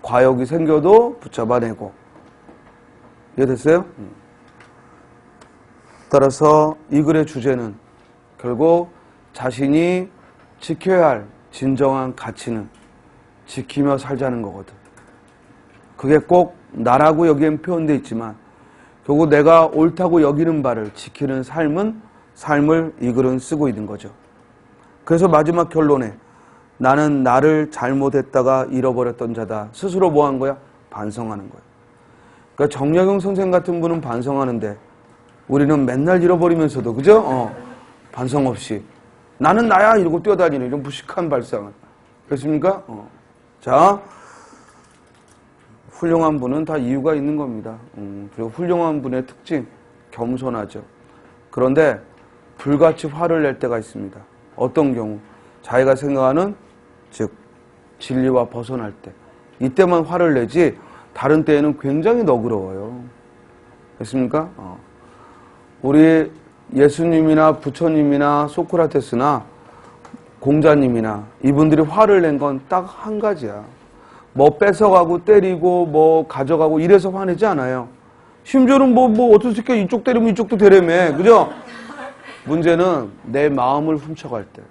과욕이 생겨도 붙잡아내고. 이해됐어요? 따라서 이 글의 주제는 결국 자신이 지켜야 할 진정한 가치는 지키며 살자는 거거든. 그게 꼭 나라고 여기엔 표현되어 있지만 결국 내가 옳다고 여기는 바를 지키는 삶을 이 글은 쓰고 있는 거죠. 그래서 마지막 결론에 나는 나를 잘못했다가 잃어버렸던 자다. 스스로 뭐 한 거야? 반성하는 거야. 그러니까 정약용 선생 같은 분은 반성하는데 우리는 맨날 잃어버리면서도, 그죠? 반성 없이 나는 나야 이러고 뛰어다니는 이런 무식한 발상을. 그렇습니까? 자, 훌륭한 분은 다 이유가 있는 겁니다. 그리고 훌륭한 분의 특징, 겸손하죠. 그런데 불같이 화를 낼 때가 있습니다. 어떤 경우? 자기가 생각하는 즉 진리와 벗어날 때, 이때만 화를 내지 다른 때에는 굉장히 너그러워요. 됐습니까? 우리 예수님이나 부처님이나 소크라테스나 공자님이나 이분들이 화를 낸 건 딱 한 가지야. 뭐 뺏어가고 때리고 뭐 가져가고 이래서 화내지 않아요. 심지어는 뭐 어떻게 이쪽 때리면 이쪽도 되려며, 그죠? 문제는 내 마음을 훔쳐갈 때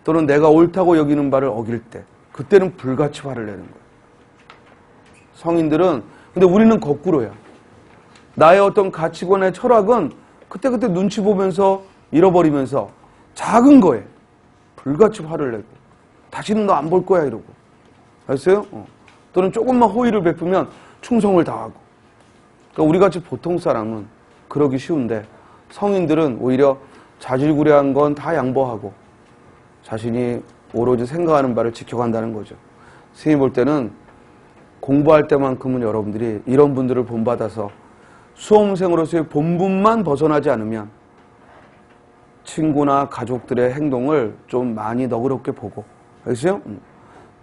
또는 내가 옳다고 여기는 바를 어길 때, 그때는 불같이 화를 내는 거예요. 성인들은, 근데 우리는 거꾸로야. 나의 어떤 가치관의 철학은 그때그때 눈치 보면서 잃어버리면서 작은 거에 불같이 화를 내고 다시는 너 안 볼 거야 이러고. 알았어요? 또는 조금만 호의를 베푸면 충성을 다하고. 그러니까 우리같이 보통 사람은 그러기 쉬운데 성인들은 오히려 자질구레한 건 다 양보하고 자신이 오로지 생각하는 바를 지켜간다는 거죠. 스님이 볼 때는 공부할 때만큼은 여러분들이 이런 분들을 본받아서 수험생으로서의 본분만 벗어나지 않으면 친구나 가족들의 행동을 좀 많이 너그럽게 보고, 알겠어요?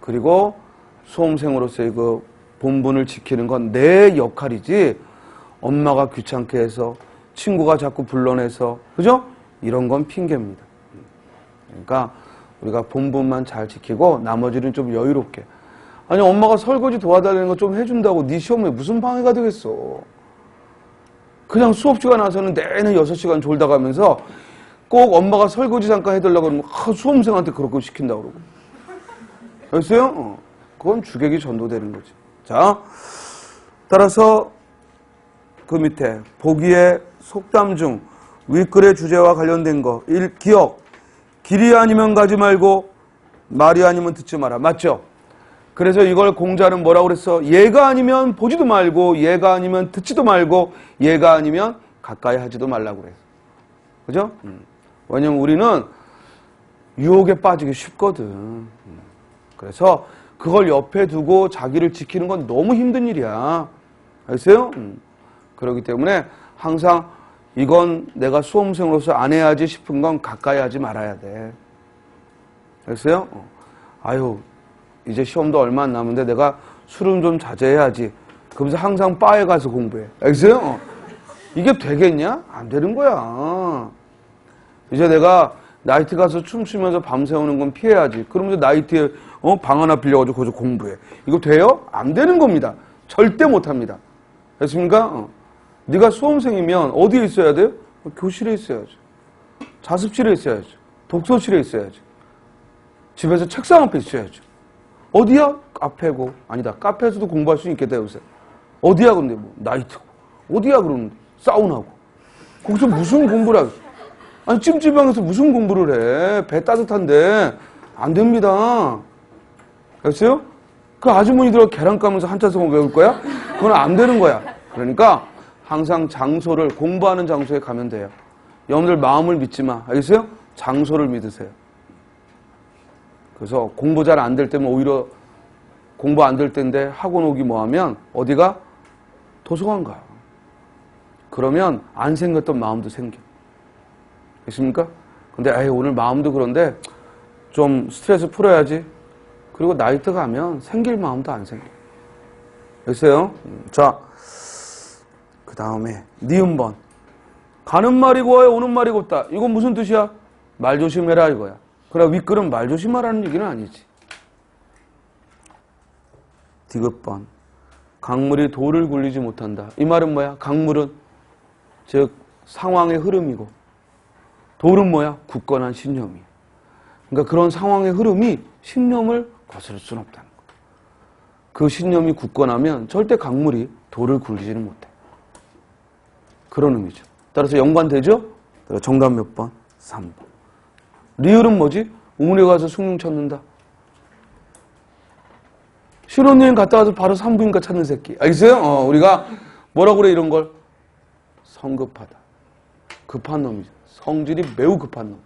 그리고 수험생으로서의 그 본분을 지키는 건 내 역할이지 엄마가 귀찮게 해서 친구가 자꾸 불러내서, 그죠? 이런 건 핑계입니다. 그러니까 우리가 본분만 잘 지키고 나머지는 좀 여유롭게. 아니 엄마가 설거지 도와달라는 거 좀 해준다고 네 시험에 무슨 방해가 되겠어. 그냥 수업 시간 와서는 내내 6시간 졸다 가면서 꼭 엄마가 설거지 잠깐 해달라고 그러면 수험생한테 그렇게 시킨다고 그러고. 알겠어요? 그건 주객이 전도되는 거지. 자, 따라서 그 밑에 보기의 속담 중 윗글의 주제와 관련된 거 기억. 길이 아니면 가지 말고 말이 아니면 듣지 마라. 맞죠? 그래서 이걸 공자는 뭐라고 그랬어? 얘가 아니면 보지도 말고 얘가 아니면 듣지도 말고 얘가 아니면 가까이 하지도 말라고 그랬어. 그죠? 왜냐면 우리는 유혹에 빠지기 쉽거든. 그래서 그걸 옆에 두고 자기를 지키는 건 너무 힘든 일이야. 알겠어요? 그렇기 때문에 항상 이건 내가 수험생으로서 안 해야지 싶은 건 가까이 하지 말아야 돼. 알겠어요? 아유, 이제 시험도 얼마 안 남은데 내가 술은 좀 자제해야지. 그러면서 항상 바에 가서 공부해. 알겠어요? 이게 되겠냐? 안 되는 거야. 이제 내가 나이트 가서 춤추면서 밤새우는 건 피해야지. 그러면서 나이트에 방 하나 빌려가지고 거기서 공부해. 이거 돼요? 안 되는 겁니다. 절대 못합니다. 됐습니까? 네가 수험생이면 어디에 있어야 돼요? 교실에 있어야죠. 자습실에 있어야죠. 독서실에 있어야죠. 집에서 책상 앞에 있어야죠. 어디야? 카페고. 아니다. 카페에서도 공부할 수 있겠다 요새. 어디야 근데 뭐 나이트고. 어디야 그러는데 사우나고. 거기서 무슨 공부를 하겠어. 아니 찜질방에서 무슨 공부를 해. 배 따뜻한데 안 됩니다. 알겠어요? 그 아주머니들 계란 까면서 한자성어 외울 거야? 그건 안 되는 거야. 그러니까 항상 장소를 공부하는 장소에 가면 돼요. 여러분들 마음을 믿지 마. 알겠어요? 장소를 믿으세요. 그래서 공부 잘 안 될 때면 오히려 공부 안 될 때인데 학원 오기 뭐 하면 어디가? 도서관 가. 그러면 안 생겼던 마음도 생겨. 됐습니까? 근데 에이, 오늘 마음도 그런데 좀 스트레스 풀어야지. 그리고 나이트 가면 생길 마음도 안 생겨. 됐어요? 자, 그 다음에 니은번. 가는 말이 고와요, 오는 말이 곱다. 이건 무슨 뜻이야? 말 조심해라 이거야. 그러나 윗글은 말 조심하라는 얘기는 아니지. 디귿번. 강물이 돌을 굴리지 못한다. 이 말은 뭐야? 강물은 즉 상황의 흐름이고 돌은 뭐야? 굳건한 신념이야. 그러니까 그런 상황의 흐름이 신념을 거스를 수는 없다는 거야. 그 신념이 굳건하면 절대 강물이 돌을 굴리지는 못해. 그런 의미죠. 따라서 연관되죠? 정답 몇 번? 3번. 리을은 뭐지? 우물에 가서 숭늉 찾는다. 신혼여행 갔다 와서 바로 산부인과 찾는 새끼. 알겠어요? 우리가 뭐라고 그래 이런 걸? 성급하다. 급한 놈이죠. 성질이 매우 급한 놈.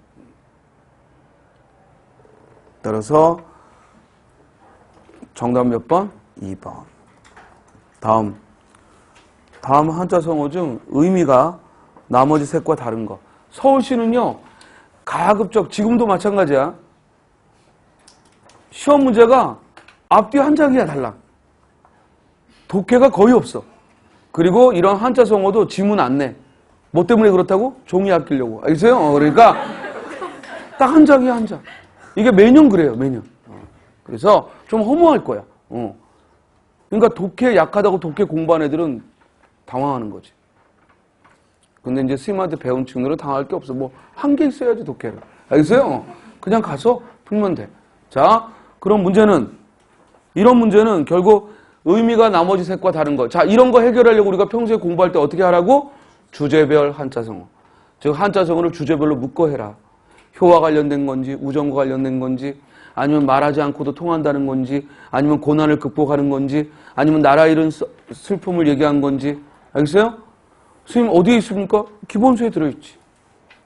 따라서 정답 몇 번? 2번. 다음 한자 성어 중 의미가 나머지 셋과 다른 거. 서울시는요, 가급적, 지금도 마찬가지야. 시험 문제가 앞뒤 한 장이야 달라. 독해가 거의 없어. 그리고 이런 한자 성어도 지문 안 내. 뭐 때문에 그렇다고? 종이 아끼려고. 알겠어요? 그러니까 딱 한 장이야, 한 장. 이게 매년 그래요, 매년. 그래서 좀 허무할 거야. 그러니까 독해 약하다고 독해 공부한 애들은 당황하는 거지. 근데 이제 스님한테 배운 친구들은 당할 게 없어. 뭐 한 개 있어야지 독해를. 알겠어요? 그냥 가서 풀면 돼. 자, 그럼 문제는 이런 문제는 결국 의미가 나머지 셋과 다른 거. 자, 이런 거 해결하려고 우리가 평소에 공부할 때 어떻게 하라고? 주제별 한자성어. 즉 한자성어를 주제별로 묶어 해라. 효와 관련된 건지 우정과 관련된 건지 아니면 말하지 않고도 통한다는 건지 아니면 고난을 극복하는 건지 아니면 나라 잃은 슬픔을 얘기한 건지. 알겠어요? 선생님 어디에 있습니까? 기본수에 들어있지.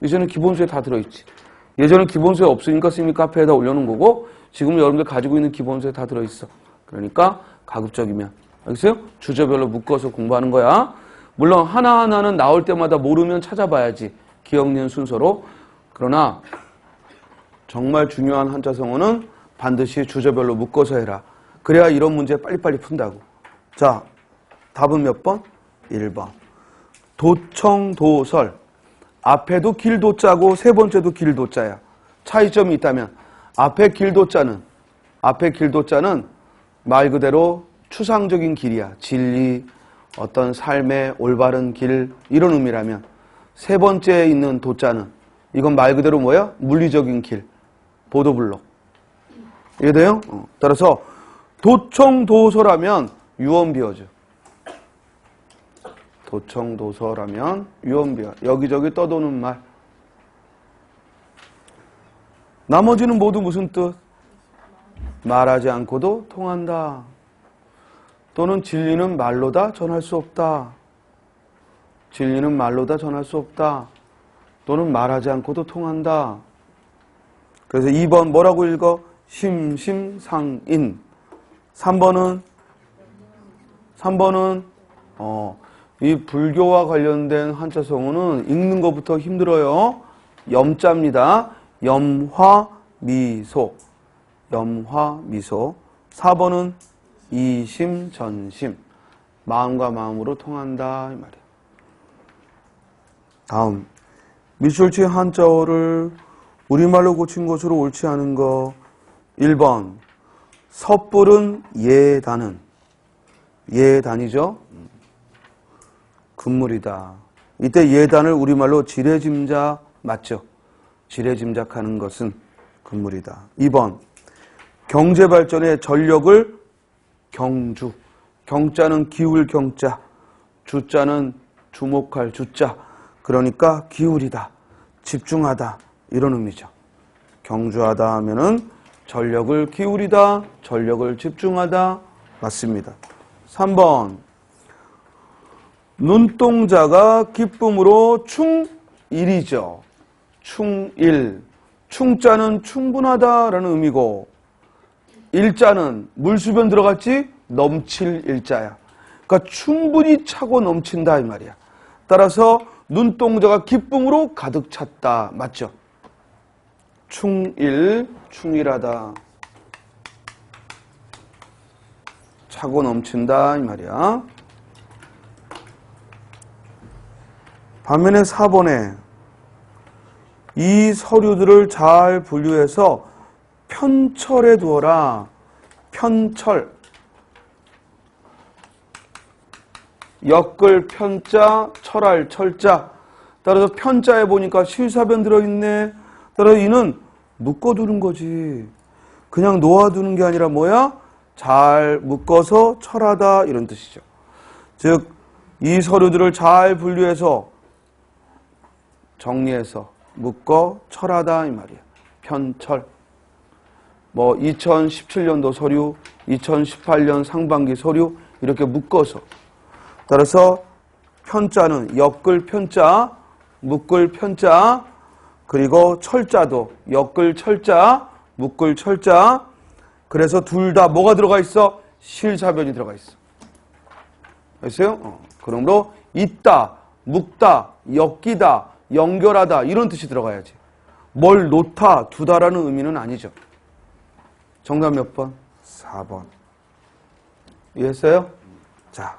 이제는 기본수에 다 들어있지. 예전엔 기본수에 없으니까 선생님이 카페에다 올려놓은 거고 지금 여러분들 가지고 있는 기본수에 다 들어있어. 그러니까 가급적이면. 알겠어요? 주제별로 묶어서 공부하는 거야. 물론 하나하나는 나올 때마다 모르면 찾아봐야지. 기억, 니은 순서로. 그러나 정말 중요한 한자성어는 반드시 주제별로 묶어서 해라. 그래야 이런 문제 빨리빨리 푼다고. 자, 답은 몇 번? 1번. 도청도설. 앞에도 길도자고 세 번째도 길도자야. 차이점이 있다면 앞에 길도자는 말 그대로 추상적인 길이야. 진리, 어떤 삶의 올바른 길 이런 의미라면 세 번째에 있는 도자는 이건 말 그대로 뭐야? 물리적인 길. 보도블록. 이해돼요? 따라서 도청도서라면 유언비어죠. 도청도서라면 유언비어. 여기저기 떠도는 말. 나머지는 모두 무슨 뜻? 말하지 않고도 통한다. 또는 진리는 말로다 전할 수 없다. 진리는 말로다 전할 수 없다. 또는 말하지 않고도 통한다. 그래서 2번 뭐라고 읽어? 심심상인. 3번은 이 불교와 관련된 한자성어는 읽는 것부터 힘들어요. 염자입니다. 염화미소. 염화미소. 4번은 이심전심. 마음과 마음으로 통한다 이 말이에요. 다음 미술치 한자어를 우리말로 고친 것으로 옳지 않은 거. 1번 섣부른 예단은. 예단이죠. 금물이다. 이때 예단을 우리말로 지레짐작 맞죠? 지레짐작하는 것은 금물이다. 2번 경제발전의 전력을 경주. 경자는 기울 경자. 주자는 주목할 주자. 그러니까 기울이다. 집중하다. 이런 의미죠. 경주하다 하면은 전력을 기울이다. 전력을 집중하다. 맞습니다. 3번 눈동자가 기쁨으로 충일이죠. 충일. 충자는 충분하다라는 의미고 일자는 물수변 들어갔지? 넘칠 일자야. 그러니까 충분히 차고 넘친다 이 말이야. 따라서 눈동자가 기쁨으로 가득 찼다. 맞죠? 충일, 충일하다. 차고 넘친다 이 말이야. 반면에 4번에 이 서류들을 잘 분류해서 편철해 두어라. 편철. 엮을 편자, 철할 철자. 따라서 편자에 보니까 실사변 들어있네. 따라서 이는 묶어두는 거지. 그냥 놓아두는 게 아니라 뭐야? 잘 묶어서 철하다 이런 뜻이죠. 즉, 이 서류들을 잘 분류해서 정리해서 묶어 철하다 이 말이야. 편철. 뭐 2017년도 서류, 2018년 상반기 서류 이렇게 묶어서. 따라서 편자는 엮을 편자, 묶을 편자, 그리고 철자도 엮을 철자, 묶을 철자. 그래서 둘 다 뭐가 들어가 있어? 실사변이 들어가 있어. 알겠어요? 그러므로 있다, 묶다, 엮이다, 연결하다 이런 뜻이 들어가야지. 뭘 놓다, 두다라는 의미는 아니죠. 정답 몇 번? 4번. 이해했어요? 자,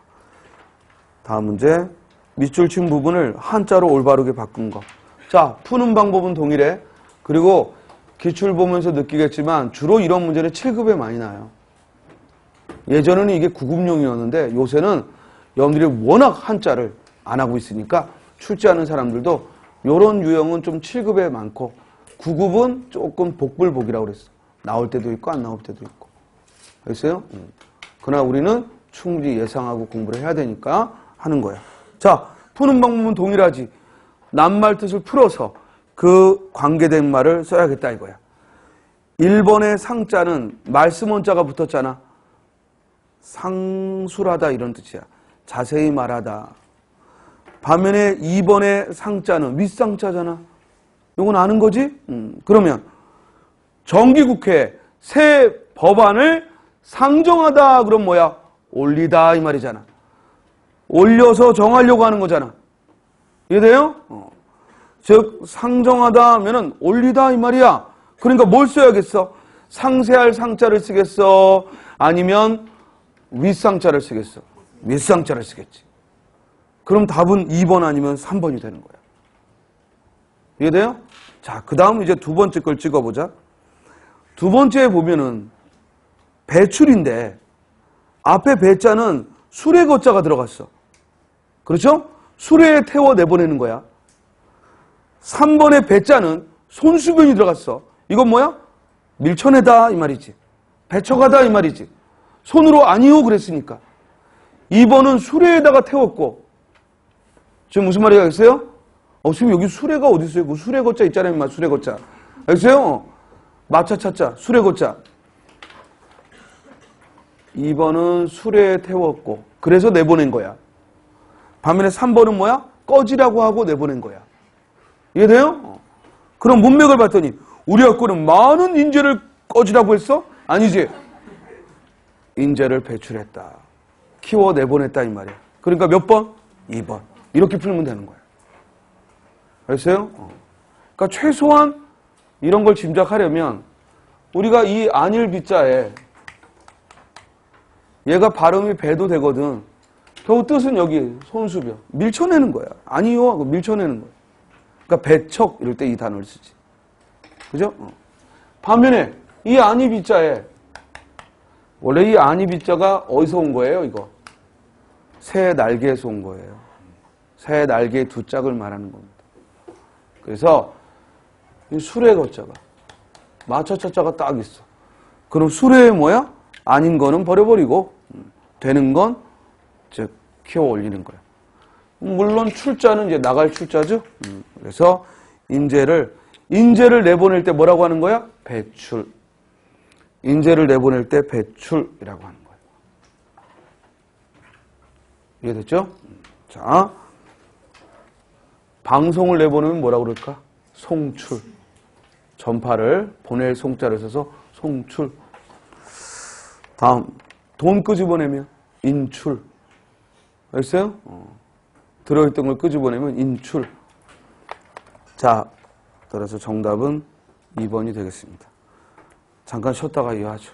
다음 문제. 밑줄 친 부분을 한자로 올바르게 바꾼 거. 자, 푸는 방법은 동일해. 그리고 기출 보면서 느끼겠지만 주로 이런 문제는 7급에 많이 나요. 예전에는 이게 9급용이었는데 요새는 여러분들이 워낙 한자를 안 하고 있으니까 출제하는 사람들도 이런 유형은 좀 7급에 많고 9급은 조금 복불복이라고 그랬어. 나올 때도 있고 안 나올 때도 있고. 알겠어요? 그러나 우리는 충분히 예상하고 공부를 해야 되니까 하는 거야. 자, 푸는 방법은 동일하지. 낱말 뜻을 풀어서 그 관계된 말을 써야겠다 이거야. 1번의 상자는 말씀 원자가 붙었잖아. 상술하다 이런 뜻이야. 자세히 말하다. 반면에 2번의 상자는 윗상자잖아. 이건 아는 거지? 그러면 정기국회에 새 법안을 상정하다 그럼 뭐야? 올리다 이 말이잖아. 올려서 정하려고 하는 거잖아. 이해돼요? 즉 상정하다 하면은 올리다 이 말이야. 그러니까 뭘 써야겠어? 상세할 상자를 쓰겠어? 아니면 윗상자를 쓰겠어? 윗상자를 쓰겠지. 그럼 답은 2번 아니면 3번이 되는 거야. 이해돼요? 자, 그 다음 이제 두 번째 걸 찍어보자. 두 번째에 보면은 배출인데 앞에 배자는 수레 거자가 들어갔어. 그렇죠? 수레에 태워 내보내는 거야. 3번의 배자는 손수변이 들어갔어. 이건 뭐야? 밀쳐내다 이 말이지. 배쳐가다 이 말이지. 손으로 아니요 그랬으니까. 2번은 수레에다가 태웠고. 지금 무슨 말이 알겠어요? 지금 여기 수레가 어디 있어요? 그 수레 거자 있잖아요. 임마, 수레 거자. 알겠어요? 마차 찾자. 수레 거자. 2번은 수레에 태웠고. 그래서 내보낸 거야. 반면에 3번은 뭐야? 꺼지라고 하고 내보낸 거야. 이해돼요? 그럼 문맥을 봤더니 우리 학교는 많은 인재를 꺼지라고 했어? 아니지. 인재를 배출했다. 키워 내보냈다 이 말이야. 그러니까 몇 번? 2번. 이렇게 풀면 되는 거야. 알겠어요? 그러니까 최소한 이런 걸 짐작하려면 우리가 이 안일 비자에 얘가 발음이 배도 되거든. 겨우 뜻은 여기 손수변. 밀쳐내는 거야. 아니요 하고 밀쳐내는 거야. 그러니까 배척 이럴 때 이 단어를 쓰지. 그죠? 반면에 이 안이 비자에 원래 이 안이 비자가 어디서 온 거예요? 이거 새 날개에서 온 거예요. 새 날개의 두 짝을 말하는 겁니다. 그래서 이 수레 거자가 마차차자가 딱 있어. 그럼 수레에 뭐야? 아닌 거는 버려버리고 되는 건 즉 키워 올리는 거야. 물론 출자는 이제 나갈 출자죠. 그래서 인재를 내보낼 때 뭐라고 하는 거야? 배출. 인재를 내보낼 때 배출이라고 하는 거야. 이해됐죠? 자, 방송을 내보내면 뭐라고 그럴까? 송출. 전파를 보낼 송자를 써서 송출. 다음, 돈 끄집어내면 인출. 알겠어요? 들어있던 걸 끄집어내면 인출. 자, 따라서 정답은 2번이 되겠습니다. 잠깐 쉬었다가 이어하죠.